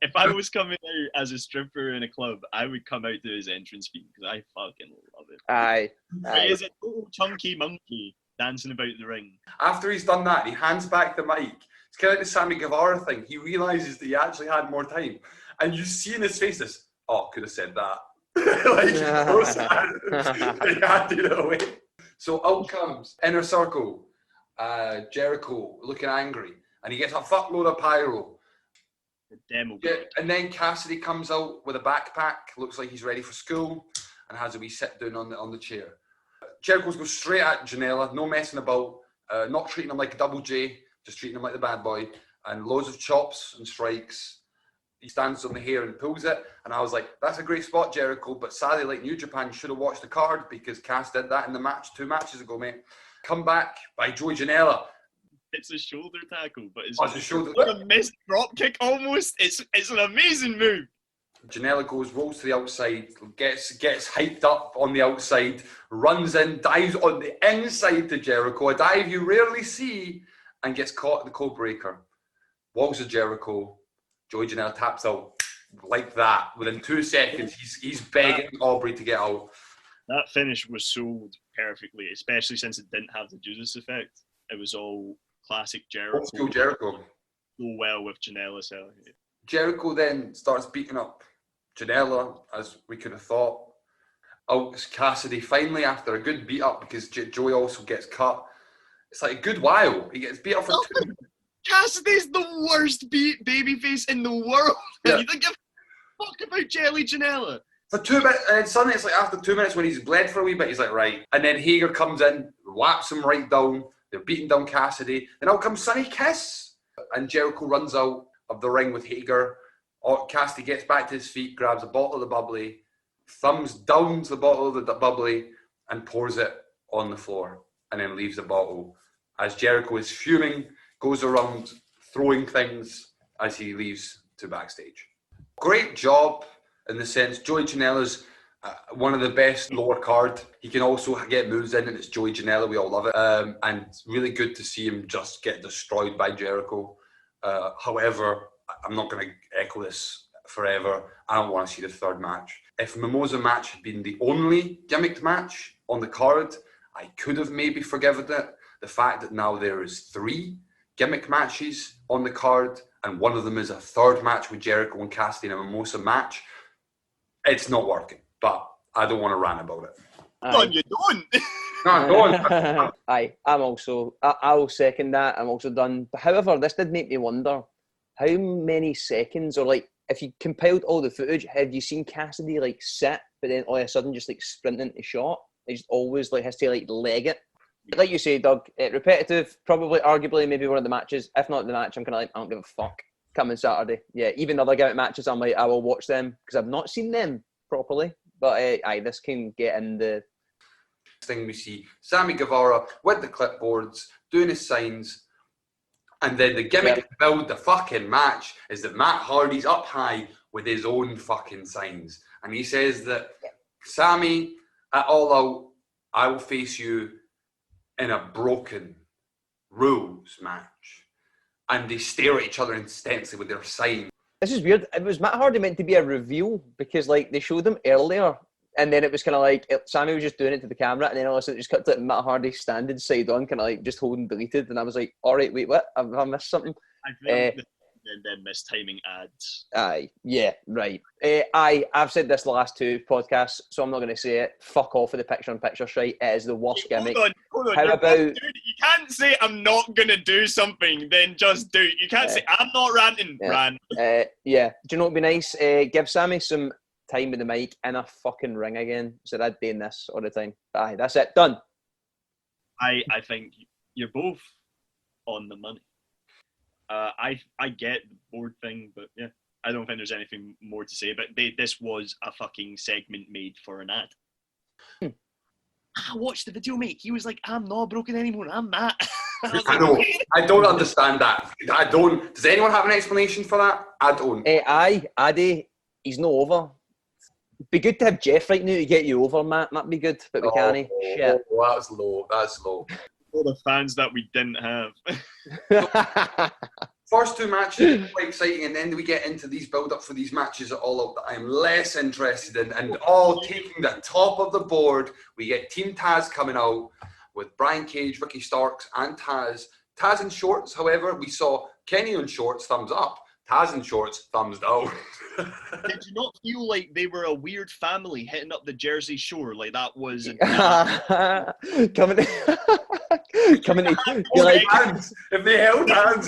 If I was coming out as a stripper in a club, I would come out to his entrance theme, because I fucking love it. Aye. He's a total chunky monkey dancing about the ring. After he's done that, he hands back the mic. It's kind of like the Sammy Guevara thing. He realises that he actually had more time. And you see in his face this, "Oh, could have said that." Like, so sad. He handed it away. So out comes Inner Circle, Jericho looking angry, and he gets a fuckload of pyro. Demo. Yeah, and then Cassidy comes out with a backpack, looks like he's ready for school, and has a wee sit down on the chair. Jericho goes straight at Janela, no messing about, not treating him like a Double J, just treating him like the bad boy, and loads of chops and strikes. He stands on the hair and pulls it, and I was like, that's a great spot, Jericho, but sadly, like New Japan, should have watched the card, because Cass did that in the match 2 matches ago, mate. Come back by Joey Janela. It's a shoulder tackle, but it's a shoulder like a missed drop kick almost. It's an amazing move. Janela rolls to the outside, gets hyped up on the outside, runs in, dives on the inside to Jericho, a dive you rarely see, and gets caught in the code breaker. Walls of Jericho, Joey Janela taps out like that. Within 2 seconds, he's begging Aubrey to get out. That finish was sold perfectly, especially since it didn't have the Judas effect. It was all classic Jericho. Old school Jericho. So well with Janela selling it. Jericho then starts beating up Janela, as we could have thought. Cassidy finally, after a good beat up, because Joey also gets cut. It's like a good while. He gets beat up for 2 minutes. Cassidy's the worst babyface in the world. Yeah. And you don't give a fuck about Janela. For 2 minutes, and then suddenly it's like after 2 minutes when he's bled for a wee bit, he's like, right. And then Hager comes in, whaps him right down. They're beating down Cassidy. Then out comes Sonny Kiss. And Jericho runs out of the ring with Hager. Cassidy gets back to his feet, grabs a bottle of the bubbly, thumbs down the bottle of the bubbly, and pours it on the floor. And then leaves the bottle. As Jericho is fuming, goes around throwing things as he leaves to backstage. Great job in the sense, Joey Janela's one of the best lower card. He can also get moves in, and it's Joey Janela. We all love it. And really good to see him just get destroyed by Jericho. However, I'm not going to echo this forever. I don't want to see the third match. If Mimosa match had been the only gimmicked match on the card, I could have maybe forgiven it. The fact that now there is 3 gimmick matches on the card, and one of them is a third match with Jericho and Cassidy in a Mimosa match, it's not working. But I don't want to rant about it. Done, you don't. No, go on. I'll second that. I'm also done. But however, this did make me wonder how many seconds, or like, if you compiled all the footage, have you seen Cassidy like sit, but then all of a sudden just like sprint into shot? He just always like has to like leg it. Like you say, Doug, repetitive, probably, arguably, maybe one of the matches. If not the match, I'm kind of like, I don't give a fuck. Coming Saturday. Yeah, even other gimmick matches, I'm like, I will watch them because I've not seen them properly. But this can get in the thing. We see Sammy Guevara with the clipboards, doing his signs, and then the gimmick to build the fucking match is that Matt Hardy's up high with his own fucking signs. And he says that, Sammy, at All Out, I will face you in a broken rules match. And they stare at each other intensely with their sign. This is weird. It was Matt Hardy meant to be a reveal because like they showed him earlier, and then it was kind of like Sammy was just doing it to the camera, and then all of a sudden it just cut to like, Matt Hardy standing side on, kind of like just holding deleted, and I was like, all right, wait, what? Have I missed something? I think then mistiming ads. Aye, yeah, right. I've said this the last 2 podcasts, so I'm not going to say it. Fuck off with the picture-in-picture shite. It is the worst gimmick. Hold on. How about... You can't say I'm not going to do something, then just do it. You can't say I'm not ranting, Bran. Yeah. Do you know what would be nice? Give Sammy some time with the mic in a fucking ring again. So I'd be in this all the time. Aye, that's it. Done. I think you're both on the money. I get the board thing, but yeah, I don't think there's anything more to say. But this was a fucking segment made for an ad. I watched the video, mate. He was like, "I'm not broken anymore. I'm Matt." I know. I don't understand that. I don't. Does anyone have an explanation for that? I don't. Addy, he's not over. Be good to have Jeff right now to get you over, Matt. That'd be good, but we can't. Shit. That's low. That's low. All the fans that we didn't have. First 2 matches are quite exciting, and then we get into these build-up for these matches at All Out that I'm less interested in, and all taking the top of the board. We get Team Taz coming out with Brian Cage, Ricky Starks, and Taz. Taz in shorts, however, we saw Kenny in shorts, thumbs up. Taz in shorts, thumbs down. Did you not feel like they were a weird family hitting up the Jersey Shore? Like that was coming to like hands. If they held hands,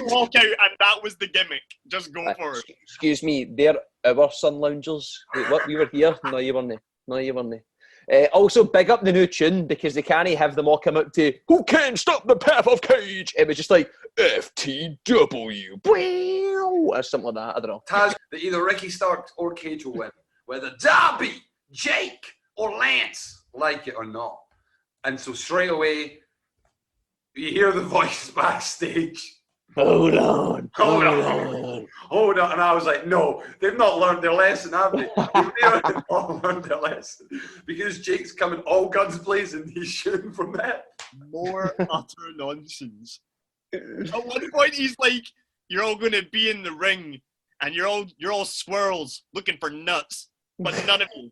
walk out, and that was the gimmick. Just go for it. Excuse me, they're our sun loungers. Wait, what? We were here? No, you weren't. Also, big up the new tune because they can't have them all come up to "Who Can Stop the Path of Cage?" It was just like FTW, or something like that. I don't know. Taz, that either Ricky Starks or Cage will win, whether Darby, Jake, or Lance like it or not. And so straight away, you hear the voice backstage. Hold on. And I was like, no, they've not learned their lesson, have they? They've not learned their lesson. Because Jake's coming all guns blazing, he's shooting from that. More utter nonsense. At one point, he's like, you're all going to be in the ring, and you're all squirrels looking for nuts. but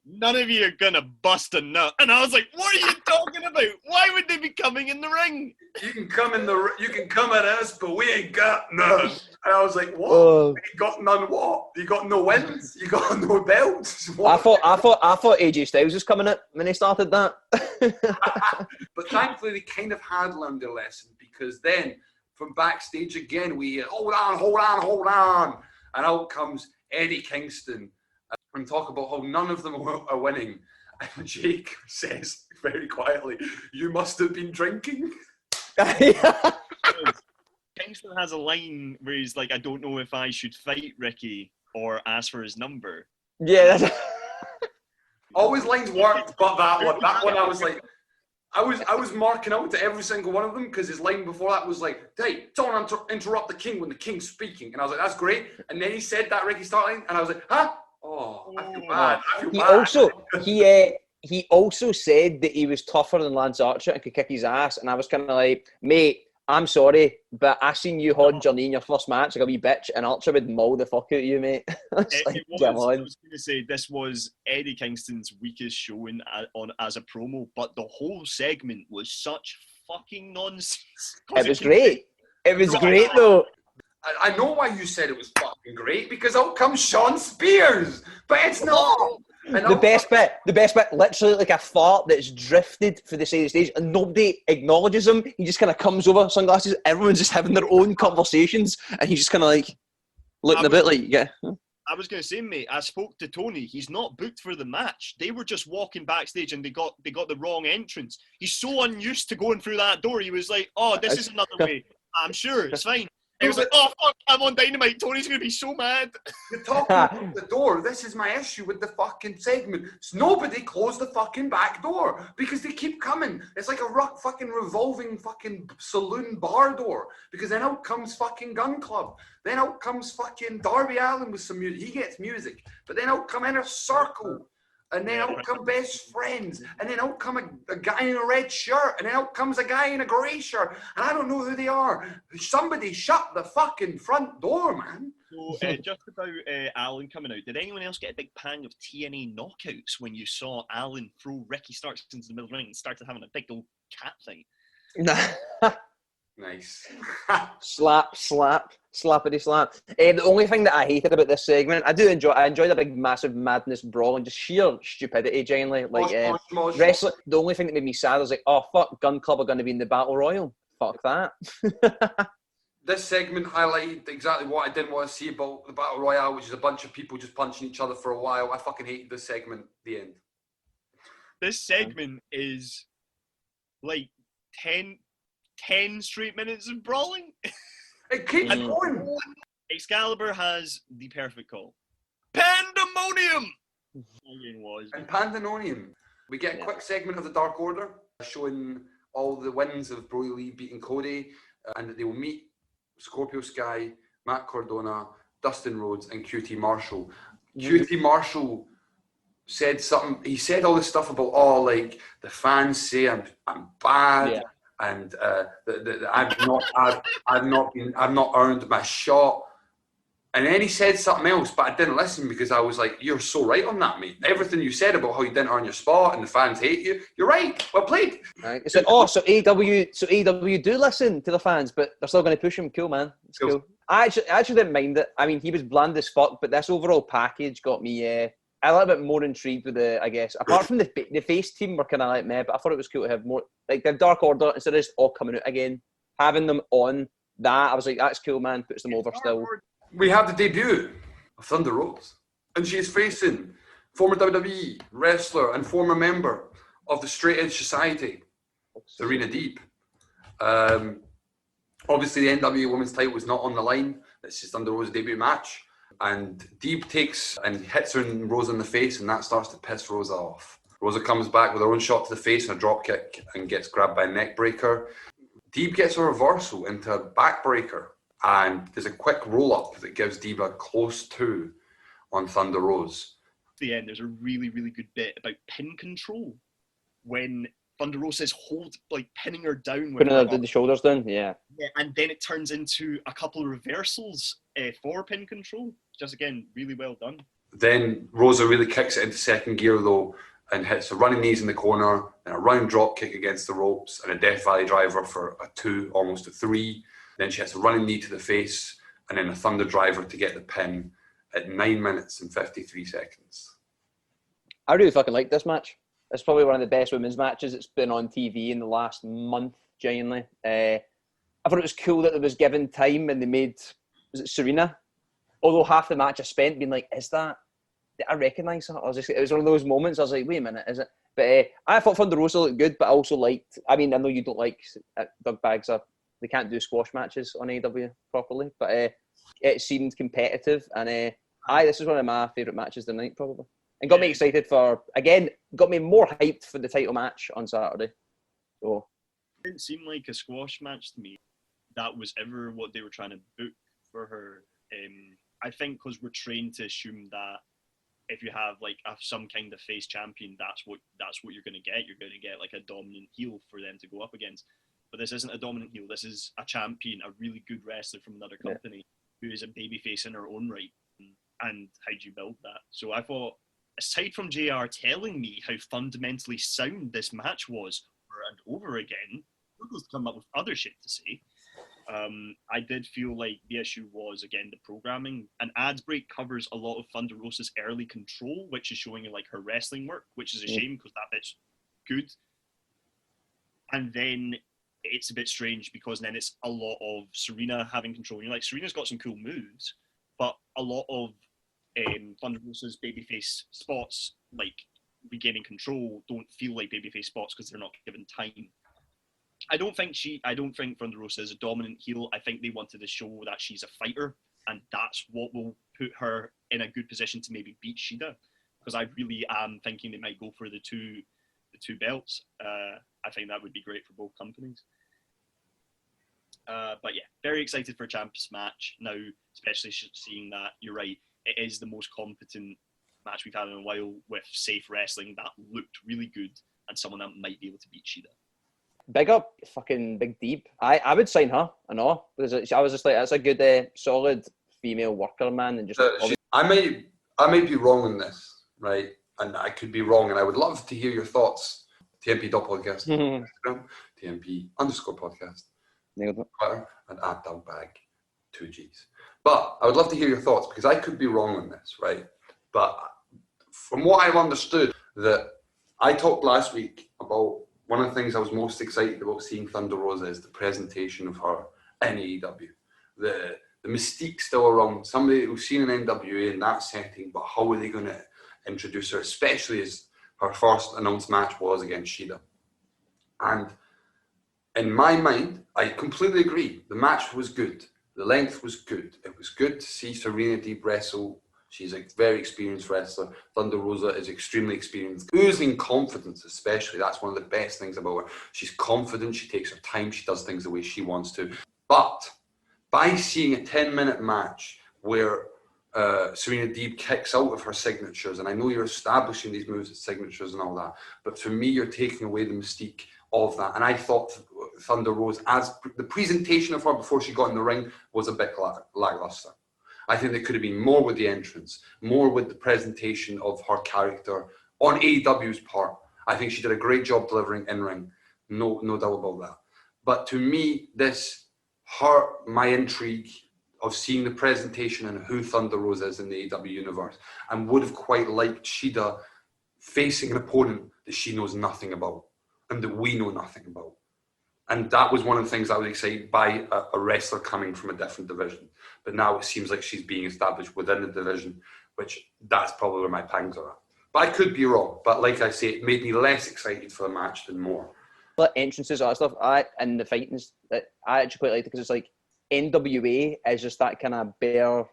none of you are gonna bust a nut. And I was like, what are you talking about? Why would they be coming in the ring? You can come at us, but we ain't got none. And I was like, what? You got none what? You got no wins? You got no belts? What? I thought AJ Styles was coming out when they started that. But thankfully they kind of had learned their lesson, because then from backstage again we hear, hold on. And out comes Eddie Kingston and talk about how none of them are winning. And Jake says very quietly, you must have been drinking. Kingston has a line where he's like, I don't know if I should fight Ricky or ask for his number. Yeah, that's... Always lines worked, but that one I was like, I was marking out to every single one of them, because his line before that was like, hey, don't interrupt the king when the king's speaking. And I was like, that's great. And then he said that Ricky Starr line, and I was like, huh? Oh, I feel bad. He also said that he was tougher than Lance Archer and could kick his ass. And I was kind of like, mate, I'm sorry, but I seen you hodge your knee in your first match like a wee bitch, and Archer would maul the fuck out of you, mate. I was going to say, this was Eddie Kingston's weakest showing as a promo, but the whole segment was such fucking nonsense. It was great. It was great, though. I know why you said it was fucking great, because out comes Sean Spears, but it's not. The best bit, literally like a fart that's drifted for the side of the stage, and nobody acknowledges him. He just kind of comes over, sunglasses. Everyone's just having their own conversations, and he's just kind of like looking a bit like, yeah. I was going to say, mate, I spoke to Tony. He's not booked for the match. They were just walking backstage, and they got the wrong entrance. He's so unused to going through that door. He was like, "Oh, this is another way. I'm sure it's fine." He was like, oh, fuck, I'm on Dynamite. Tony's going to be so mad. You're talking about the door. This is my issue with the fucking segment. Nobody closed the fucking back door, because they keep coming. It's like a fucking revolving fucking saloon bar door, because then out comes fucking Gun Club. Then out comes fucking Darby Allin with some music. He gets music. But then out come Inner Circle. And then out come Best Friends, and then out come a guy in a red shirt, and then out comes a guy in a grey shirt, and I don't know who they are. Somebody shut the fucking front door, man. So, just about Alan coming out, did anyone else get a big pang of TNA knockouts when you saw Alan throw Ricky Starks into the middle of the ring and started having a big old cat thing? Nice. Slappity slap. The only thing that I hated about this segment, I enjoy the big massive madness brawl and just sheer stupidity generally. Like wrestling. The only thing that made me sad was like, oh fuck, Gun Club are going to be in the Battle Royal. Fuck that. This segment highlighted exactly what I didn't want to see about the Battle Royale, which is a bunch of people just punching each other for a while. I fucking hated this segment. The end. This segment is like 10 straight minutes of brawling. It keeps going. Excalibur has the perfect call. Pandemonium! And Pandemonium. We get a quick segment of the Dark Order showing all the wins of Brody Lee beating Cody, and that they will meet Scorpio Sky, Matt Cardona, Dustin Rhodes, and QT Marshall. QT Marshall said something. He said all this stuff about, like the fans say I'm bad. Yeah. And I've not earned my shot. And then he said something else, but I didn't listen, because I was like, "You're so right on that, mate. Everything you said about how you didn't earn your spot and the fans hate you, you're right. Well played." Right. So AEW do listen to the fans, but they're still going to push him. Cool, man. It's cool. I actually didn't mind it. I mean, he was bland as fuck, but this overall package got me a little bit more intrigued with I guess, apart from the face team were kind of like meh, but I thought it was cool to have more, like the Dark Order, instead of just all coming out again, having them on that, I was like, that's cool, man, puts them over still. We have the debut of Thunder Rose, and she is facing former WWE wrestler and former member of the Straight Edge Society, Serena Deeb. Obviously, the NWA Women's title was not on the line. This is Thunder Rose's debut match. And Deeb takes and hits Rosa in the face, and that starts to piss Rosa off. Rosa comes back with her own shot to the face and a drop kick and gets grabbed by a neck breaker. Deeb gets a reversal into a backbreaker, and there's a quick roll-up that gives Deeb a close two on Thunder Rose. At the end, there's a really, really good bit about pin control when Thunder Rose says pinning her down. Putting the shoulders down, yeah. And then it turns into a couple of reversals for pin control. Just again, really well done. Then Rosa really kicks it into second gear though, and hits a running knees in the corner, and a running drop kick against the ropes, and a Death Valley driver for a 2, almost a 3. Then she hits a running knee to the face, and then a Thunder driver to get the pin at 9 minutes and 53 seconds. I really fucking like this match. It's probably one of the best women's matches that's been on TV in the last month, genuinely. I thought it was cool that there was given time and they made, was it Serena? Although half the match I spent being like, is that, did I recognise her? It was one of those moments, I was like, wait a minute, is it? But I thought Thunder Rosa looked good, but I also liked, I mean, I know you don't like, Doug Bags they can't do squash matches on AEW properly, but it seemed competitive, and this is one of my favourite matches of the night, probably. And got me excited for, again, got me more hyped for the title match on Saturday. So It didn't seem like a squash match to me. That was ever what they were trying to book for her. I think because we're trained to assume that if you have like some kind of face champion, that's what you're going to get. You're going to get like a dominant heel for them to go up against. But this isn't a dominant heel. This is a champion, a really good wrestler from another company who is a babyface in her own right. And how do you build that? So I thought, aside from JR telling me how fundamentally sound this match was over and over again, struggles to come up with other shit to say. I did feel like the issue was, again, the programming. An ads break covers a lot of Thunder Rosa's early control, which is showing like her wrestling work, which is a shame because that bit's good. And then it's a bit strange because then it's a lot of Serena having control. You're like, Serena's got some cool moves, but a lot of Thunder Rosa's babyface spots, like regaining control, don't feel like babyface spots because they're not given time. I don't think Thunder Rosa is a dominant heel. I think they wanted to show that she's a fighter, and that's what will put her in a good position to maybe beat Shida. Because I really am thinking they might go for the two belts. I think that would be great for both companies. But yeah, very excited for a champions match now, especially seeing that you're right. It is the most competent match we've had in a while with safe wrestling that looked really good and someone that might be able to beat Shida. big up fucking Big Deep. I would sign her, I know, because I was just like, that's a good, solid female worker, man. And just I may be wrong on this, right? And I could be wrong, and I would love to hear your thoughts. TNP podcast, Instagram, TNP_podcast, nailed it. Twitter, and @Dogbag, 2 Gs. But I would love to hear your thoughts because I could be wrong on this, right? But from what I've understood, that I talked last week about one of the things I was most excited about seeing Thunder Rosa is the presentation of her in AEW. The mystique still around, somebody who's seen an NWA in that setting, but how are they going to introduce her, especially as her first announced match was against Shida. And in my mind, I completely agree. The match was good. The length was good. It was good to see Serena Deeb wrestle. She's a very experienced wrestler. Thunder Rosa is extremely experienced. Oozing confidence, especially. That's one of the best things about her. She's confident. She takes her time. She does things the way she wants to. But by seeing a 10-minute match where Serena Deeb kicks out of her signatures, and I know you're establishing these moves as signatures and all that, but for me, you're taking away the mystique of that. And I thought Thunder Rosa, as the presentation of her before she got in the ring, was a bit lackluster. I think there could have been more with the entrance, more with the presentation of her character on AEW's part. I think she did a great job delivering in-ring, no doubt about that. But to me, this hurt my intrigue of seeing the presentation and who Thunder Rosa is in the AEW universe, and would have quite liked Shida facing an opponent that she knows nothing about and that we know nothing about. And that was one of the things I was excited by, a wrestler coming from a different division. But now it seems like she's being established within the division, which that's probably where my pangs are at. But I could be wrong. But like I say, it made me less excited for the match than more. Like entrances, all that stuff, and the fighting, I actually quite liked it because it's like NWA is just that kind of bare,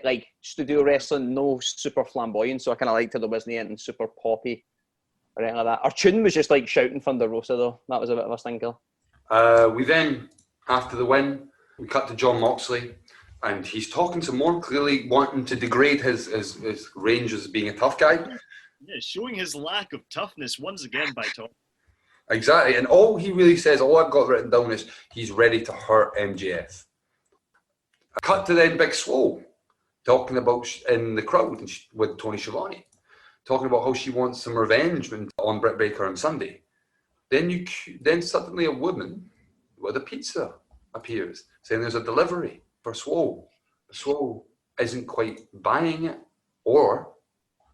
like studio wrestling, no super flamboyant. So I kind of liked how there wasn't anything super poppy or anything like that. Our tune was just like shouting Thunder Rosa though. That was a bit of a stinker. We then, after the win, we cut to Jon Moxley, and he's talking some more, clearly wanting to degrade his range as being a tough guy. Yeah, showing his lack of toughness once again by Tom. Exactly, and all he really says, all I've got written down is he's ready to hurt MJF. Cut to then Big Swole, talking about in the crowd with Tony Schiavone, talking about how she wants some revenge on Britt Baker on Sunday. Then suddenly a woman with a pizza appears, saying there's a delivery for Swole. Swole isn't quite buying it or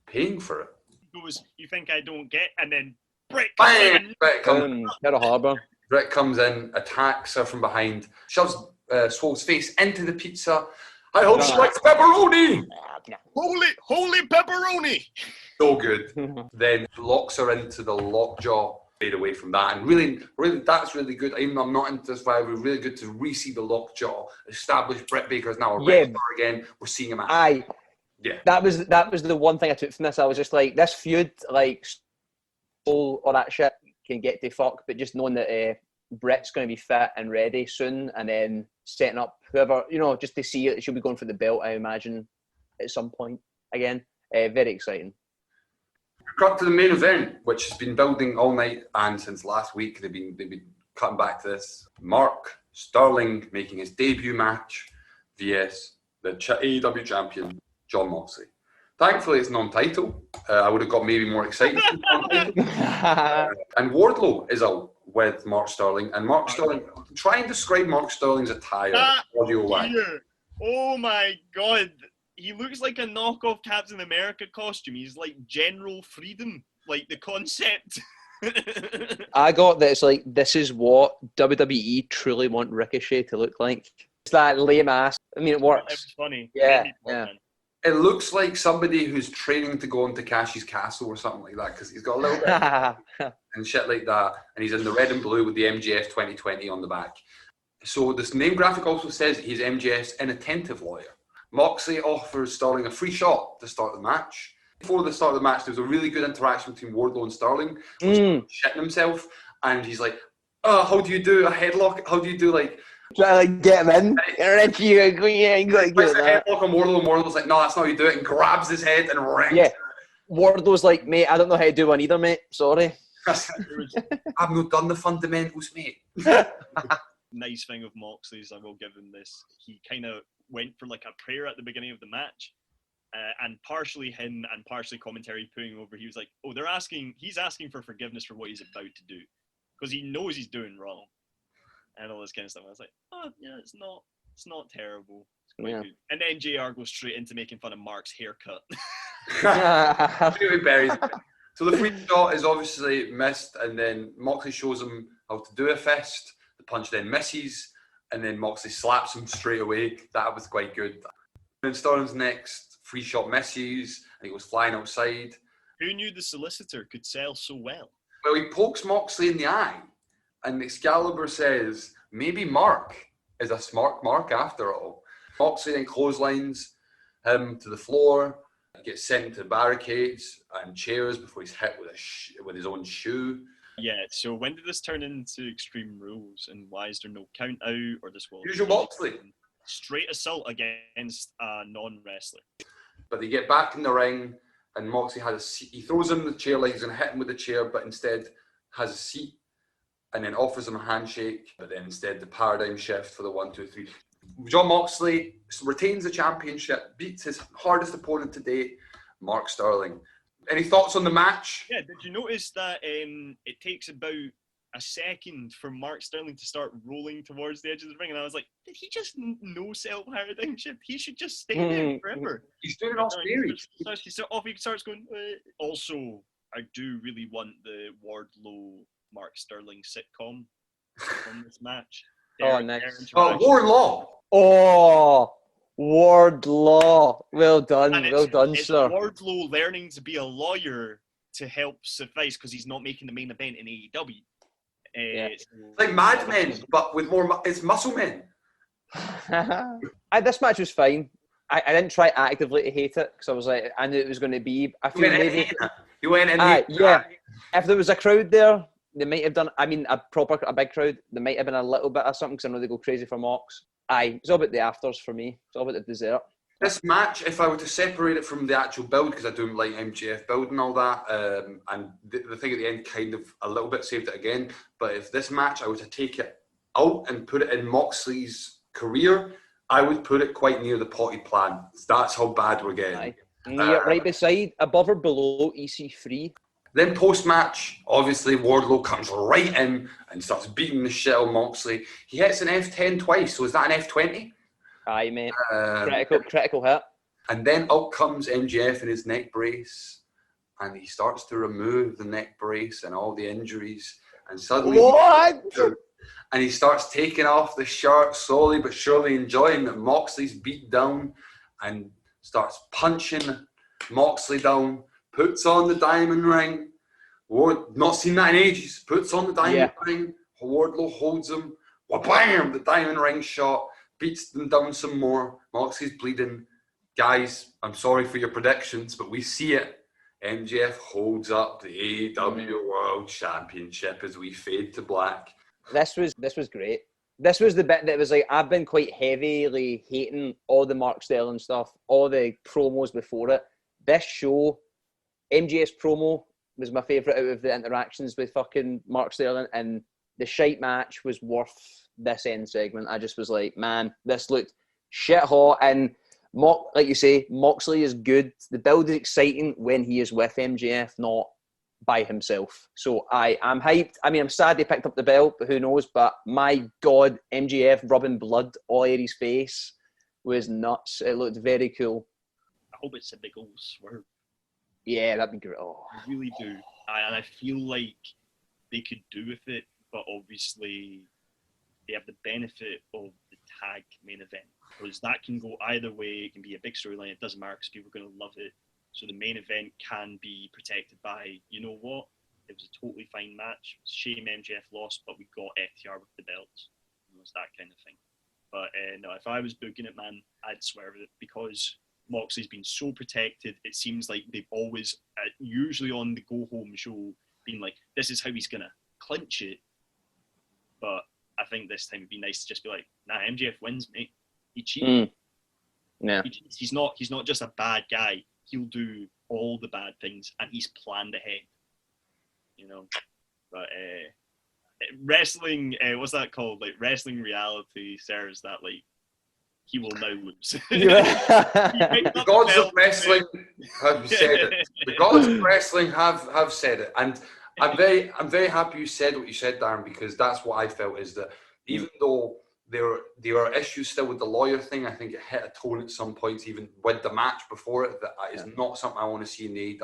paying for it. Goes, you think I don't get? And then Britt Bang! Britt comes in, attacks her from behind, shoves Swole's face into the pizza. I hope she likes pepperoni! Holy pepperoni! So good. Then locks her into the lockjaw. Fade away from that, and really, that's really good. Even though I'm not into this vibe, it's really good to re-see the lockjaw, establish Britt Baker as now a wrestler again. We're seeing him at. Yeah. That was the one thing I took from this. I was just like, this feud, like, all that shit can get to fuck, but just knowing that Britt's going to be fit and ready soon, and then setting up whoever, just to see it, she'll be going for the belt, I imagine, at some point again. Very exciting. Cut to the main event, which has been building all night, and since last week they've been cutting back to this. Mark Sterling making his debut match vs the AEW champion Jon Moxley. Thankfully, it's non-title. I would have got maybe more excited. And Wardlow is out with Mark Sterling, and Mark Sterling. Try and describe Mark Sterling's attire. Oh my god. He looks like a knockoff Captain America costume. He's like General Freedom, like the concept. I got that it's like, this is what WWE truly want Ricochet to look like. It's that lame ass. I mean, it works. It's funny. Yeah. It looks like somebody who's training to go into Takashi's castle or something like that, because he's got a little bit and shit like that, and he's in the red and blue with the MJF 2020 on the back. So this name graphic also says he's MJF's inattentive lawyer. Moxley offers Sterling a free shot to start the match. Before the start of the match, there was a really good interaction between Wardlow and Sterling, shitting himself, and he's like, "Oh, how do you do a headlock? How do you do like?" Try to get him in. You got to get a headlock on Wardlow, and Wardlow's like, "No, that's not how you do it," and grabs his head and rings. Yeah, Wardlow's like, "Mate, I don't know how to do one either, mate. Sorry." I've not done the fundamentals, mate. Nice thing of Moxley's, I will give him this. He kind of went for like a prayer at the beginning of the match, and partially him and partially commentary putting over. He was like, "Oh, he's asking for forgiveness for what he's about to do, because he knows he's doing wrong," and all this kind of stuff. I was like, "Oh, yeah, it's not terrible. It's quite good." And then JR goes straight into making fun of Mark's haircut. So the free shot is obviously missed, and then Moxley shows him how to do a fist. The punch then misses, and then Moxley slaps him straight away. That was quite good. Then Sterling's next free shot misses, and he goes flying outside. Who knew the solicitor could sell so well? Well, he pokes Moxley in the eye, and Excalibur says, maybe Mark is a smart Mark after all. Moxley then clotheslines him to the floor, gets sent into barricades and chairs before he's hit with his own shoe. Yeah, so when did this turn into Extreme Rules, and why is there no count out or this? Usual Moxley. Straight assault against a non-wrestler. But they get back in the ring, and Moxley has a seat. He throws him in the chair like he's going to hit him with the chair, but instead has a seat, and then offers him a handshake. But then instead the paradigm shift for the 1, 2, 3. Jon Moxley retains the championship, beats his hardest opponent to date, Mark Sterling. Any thoughts on the match? Yeah, did you notice that it takes about a second for Mark Sterling to start rolling towards the edge of the ring? And I was like, did he just no-sell paradigm shift? He should just stay there forever. He's doing it off stage. He starts going, Also, I do really want the Wardlow Mark Sterling sitcom on this match. Nice. Warlaw. Oh, Wardlaw. Well done, sir. Wardlow learning to be a lawyer to help suffice because he's not making the main event in AEW. It's like Mad Men, but with more. It's Muscle Men. This match was fine. I didn't try actively to hate it because I was like, I knew it was going to be. I feel maybe you went in. Yeah. If there was a crowd there, they might have done. I mean, a big crowd. There might have been a little bit of something because I know they go crazy for Mox. It's all about the afters for me. It's all about the dessert. This match, if I were to separate it from the actual build, because I don't like MJF build and all that, and the thing at the end kind of a little bit saved it again. But if this match, I were to take it out and put it in Moxley's career, I would put it quite near the potted plant. That's how bad we're getting. Aye. Right beside, above or below EC3. Then post-match, obviously, Wardlow comes right in and starts beating the shit out of Moxley. He hits an F10 twice, so is that an F20? Aye, mate. Critical hit. And then up comes MJF in his neck brace, and he starts to remove the neck brace and all the injuries, and suddenly... What? And he starts taking off the shirt slowly but surely, enjoying that Moxley's beat down, and starts punching Moxley down, puts on the diamond ring. Not seen that in ages. Puts on the diamond ring. Wardlow holds him. Wha-bam! The diamond ring shot. Beats them down some more. Moxley's bleeding. Guys, I'm sorry for your predictions, but we see it. MJF holds up the AEW World Championship as we fade to black. This was great. This was the bit that was like, I've been quite heavily hating all the Mark Sterling stuff, all the promos before it. This show, MJF's promo was my favourite out of the interactions with fucking Mark Sterling, and the shite match was worth this end segment. I just was like, man, this looked shit hot, and like you say, Moxley is good. The build is exciting when he is with MJF, not by himself. So I'm hyped. I mean, I'm sad they picked up the belt, but who knows? But my God, MJF rubbing blood all over his face was nuts. It looked very cool. I hope it's a big old swerve. Yeah, that'd be great. Oh. I really do. And I feel like they could do with it, but obviously they have the benefit of the tag main event. Because that can go either way. It can be a big storyline. It doesn't matter because people are going to love it. So the main event can be protected by, you know what? It was a totally fine match. Shame MJF lost, but we got FTR with the belts. It was that kind of thing. But no, if I was booking it, man, I'd swerve it because Moxley's been so protected. It seems like they've always, usually on the go-home show, been like, this is how he's going to clinch it. But I think this time it'd be nice to just be like, nah, MJF wins, mate. He cheated. Yeah. He's not just a bad guy. He'll do all the bad things, and he's planned ahead. You know, but wrestling, what's that called? Like wrestling reality serves that like he will now lose. The gods of wrestling have said it. The gods of wrestling have said it, and I'm very happy you said what you said, Darren, because that's what I felt is that even though there are issues still with the lawyer thing, I think it hit a tone at some points, even with the match before it, that is not something I want to see in the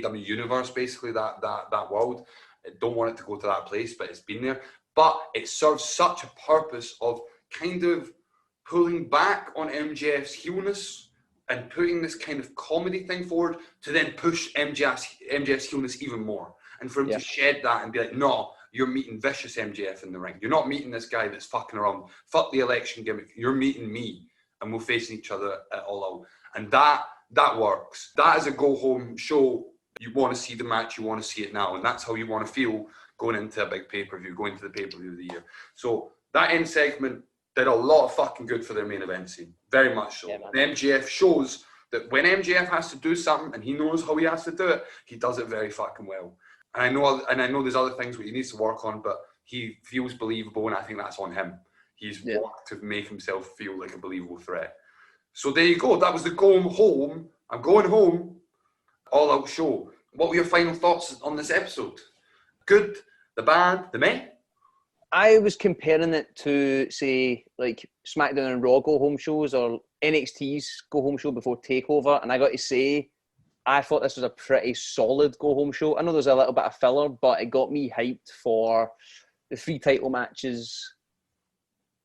AEW universe, basically, that world. I don't want it to go to that place, but it's been there. But it serves such a purpose of kind of pulling back on MJF's heelness and putting this kind of comedy thing forward to then push MJF's heelness even more. And for him to shed that and be like, no, you're meeting vicious MJF in the ring. You're not meeting this guy that's fucking around. Fuck the election gimmick. You're meeting me, and we're facing each other at All Out. And that works. That is a go-home show. You want to see the match. You want to see it now. And that's how you want to feel going into a big pay-per-view, going to the pay-per-view of the year. So that end segment did a lot of fucking good for their main event scene. Very much so. And MJF shows that when MJF has to do something and he knows how he has to do it, he does it very fucking well. And I know there's other things where he needs to work on, but he feels believable, and I think that's on him. He's worked to make himself feel like a believable threat. So there you go. That was the going home. I'm going home. All Out show. What were your final thoughts on this episode? Good, the bad, the meh? I was comparing it to, say, like SmackDown and Raw go-home shows or NXT's go-home show before TakeOver, and I got to say, I thought this was a pretty solid go-home show. I know there's a little bit of filler, but it got me hyped for the 3 title matches.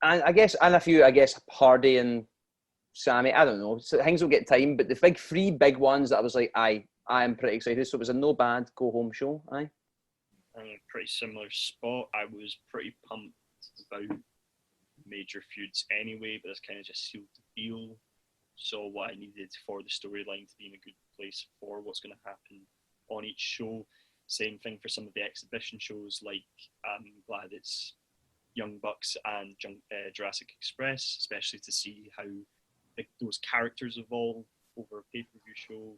And a few Hardy and Sammy. I don't know. So things will get time, but the 3 big ones that I was like, I am pretty excited. So it was a no bad go-home show. Aye. I'm in a pretty similar spot. I was pretty pumped about major feuds anyway, but it's kind of just sealed the deal. So what I needed for the storyline to be in a good place for what's going to happen on each show. Same thing for some of the exhibition shows, like I'm glad it's Young Bucks and Jurassic Express, especially to see how those characters evolve over a pay-per-view show.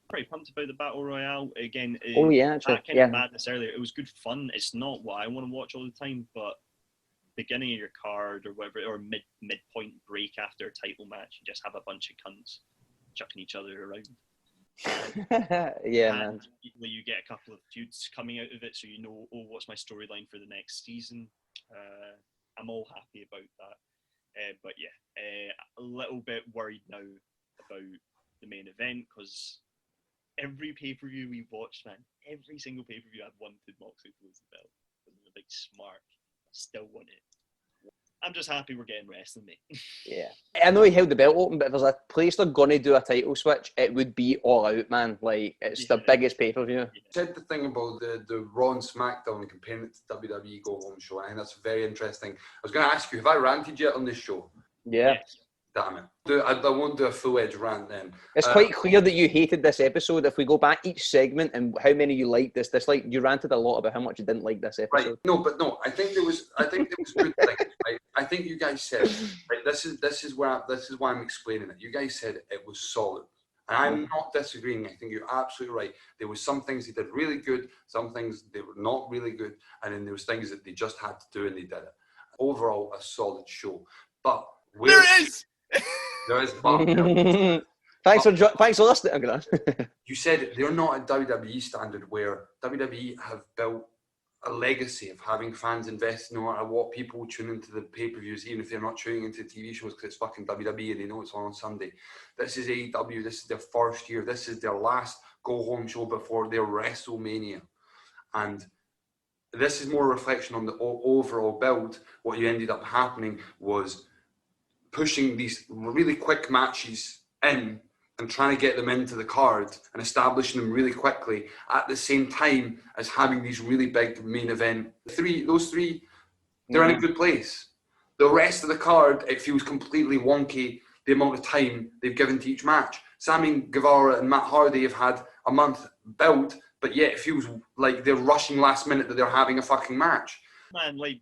Pretty pumped about the Battle Royale. Again, that kind of madness earlier. It was good fun. It's not what I want to watch all the time, but beginning of your card or whatever, or midpoint break after a title match, you just have a bunch of cunts chucking each other around. Yeah, and man. you get a couple of feuds coming out of it, so you know, oh, what's my storyline for the next season? I'm all happy about that. But yeah, a little bit worried now about the main event, because every pay-per-view we watched, man, every single pay-per-view I've wanted Moxley to lose the belt. I'm a big smart. I still want it. I'm just happy we're getting wrestling, mate. Yeah. I know he held the belt open, but if there's a place they're going to do a title switch, it would be All Out, man. Like, it's the biggest pay-per-view. You said the thing about the Raw and SmackDown and comparing it to WWE Go Home show. I think that's very interesting. I was going to ask you, have I ranted yet on this show? Yeah. Yes. Damn it. I won't do a full-edged rant then. It's quite clear that you hated this episode. If we go back each segment and how many you liked this, like you ranted a lot about how much you didn't like this episode. Right. No. I think there was good things. Right. I think you guys said, right. This is why I'm explaining it. You guys said it was solid, and I'm not disagreeing. I think you're absolutely right. There was some things they did really good, some things they were not really good, and then there was things that they just had to do and they did it. Overall, a solid show. But There is. There is. Thanks for listening. I'm gonna. You said they're not a WWE standard, where WWE have built a legacy of having fans invest no matter what. People tune into the pay-per-views, even if they're not tuning into TV shows, because it's fucking WWE and they know it's on Sunday. This is AEW. This is their first year. This is their last go-home show before their WrestleMania. And this is more a reflection on the overall build. What you ended up happening was pushing these really quick matches in and trying to get them into the card and establishing them really quickly at the same time as having these really big main event. Those three, they're in a good place. The rest of the card, it feels completely wonky, the amount of time they've given to each match. Sammy Guevara and Matt Hardy have had a month build, but yet it feels like they're rushing last minute that they're having a fucking match. Man, like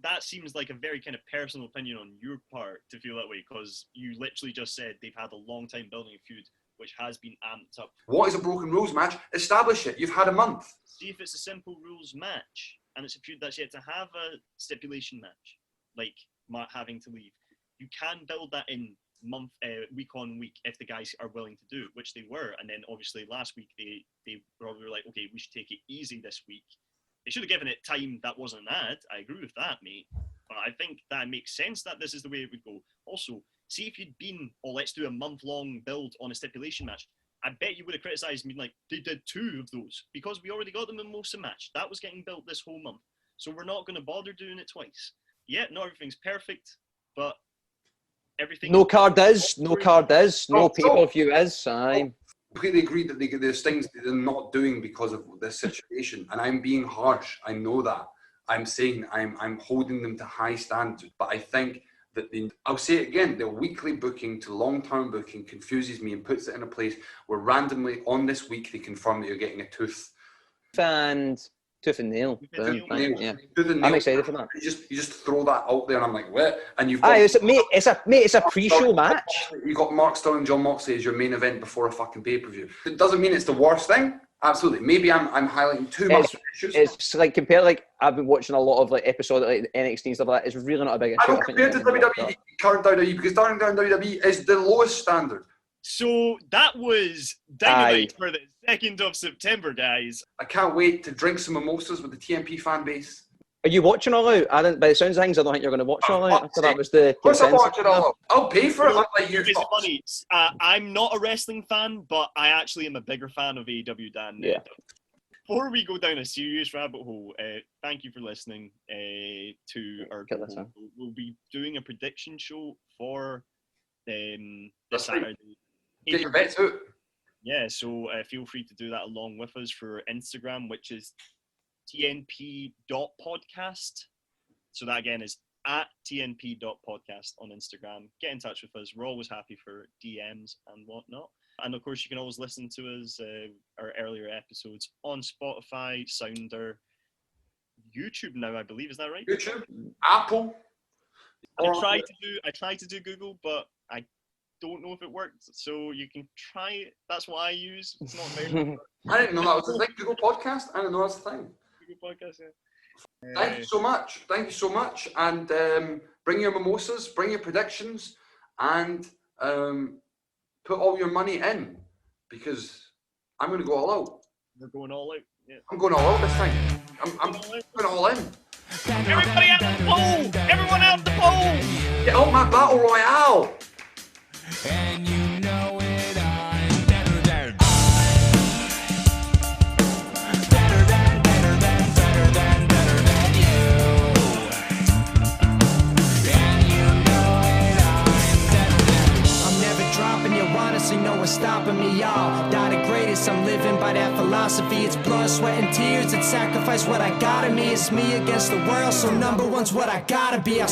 that seems like a very kind of personal opinion on your part to feel that way, because you literally just said they've had a long time building a feud, which has been amped up. What is a broken rules match? Establish it. You've had a month. See if it's a simple rules match, and it's a feud that's yet to have a stipulation match, like Matt having to leave. You can build that in week on week if the guys are willing to do it, which they were. And then obviously last week they probably were like, okay, we should take it easy this week. They should have given it time that wasn't an ad. I agree with that, mate. But I think that makes sense that this is the way it would go. Also, see if you'd been, let's do a month-long build on a stipulation match. I bet you would have criticised me like, they did 2 of those, because we already got them in most of the match. That was getting built this whole month. So we're not going to bother doing it twice. Yeah, not everything's perfect, but everything... No card is. No pay-per-view is. I completely agree that there's things that they're not doing because of this situation, and I'm being harsh. I know that. I'm saying I'm holding them to high standards, but I think that I'll say it again, their weekly booking to long-term booking confuses me and puts it in a place where randomly on this week they confirm that you're getting a tooth and nail. Yeah. I'm excited for that. You just throw that out there, and I'm like, what? And you've got, it's a pre-show match. You got Mark Sterling, John Moxley as your main event before a fucking pay-per-view. It doesn't mean it's the worst thing. Absolutely. Maybe I'm highlighting too much. It's like compared, like I've been watching a lot of like episodes of like NXT and stuff like that. It's really not a big issue. I don't compare to WWE, current WWE, because WWE is the lowest standard. So that was Dynamite for the 2nd of September, guys. I can't wait to drink some mimosas with the TNP fan base. Are you watching All Out? I didn't. By the sounds of things, I don't think you're going to watch All Out. After that was the. Of course, I'm watching All Out. I'll pay for it. It's funny. I'm not a wrestling fan, but I actually am a bigger fan of AEW than. Yeah. Before we go down a serious rabbit hole, thank you for listening to our. We'll be doing a prediction show for this Saturday. Get your bets out. Yeah, so feel free to do that along with us for Instagram, which is tnp.podcast. So that again is at tnp.podcast on Instagram. Get in touch with us. We're always happy for DMs and whatnot. And of course, you can always listen to us, our earlier episodes on Spotify, Sounder, YouTube now, I believe. Is that right? YouTube, Apple. I tried to do Google, but I don't know if it worked, so you can try it. That's what I use. It's not very I didn't know that was a thing. Google Podcast? I didn't know that's a thing. Google Podcast, yeah. Thank you so much. Thank you so much. And bring your mimosas, bring your predictions, and put all your money in, because I'm going to go all out. We're going all out. Yeah. I'm going all out this time. I'm going all in. Everybody out the pool! Everyone out the pool! Get out my battle royale! And you know it. Honestly, no one's stopping me, y'all. Not the greatest, I'm living by that philosophy. It's blood, sweat, and tears that sacrifice what I got in me. It's me against the world, so number one's what I gotta be. I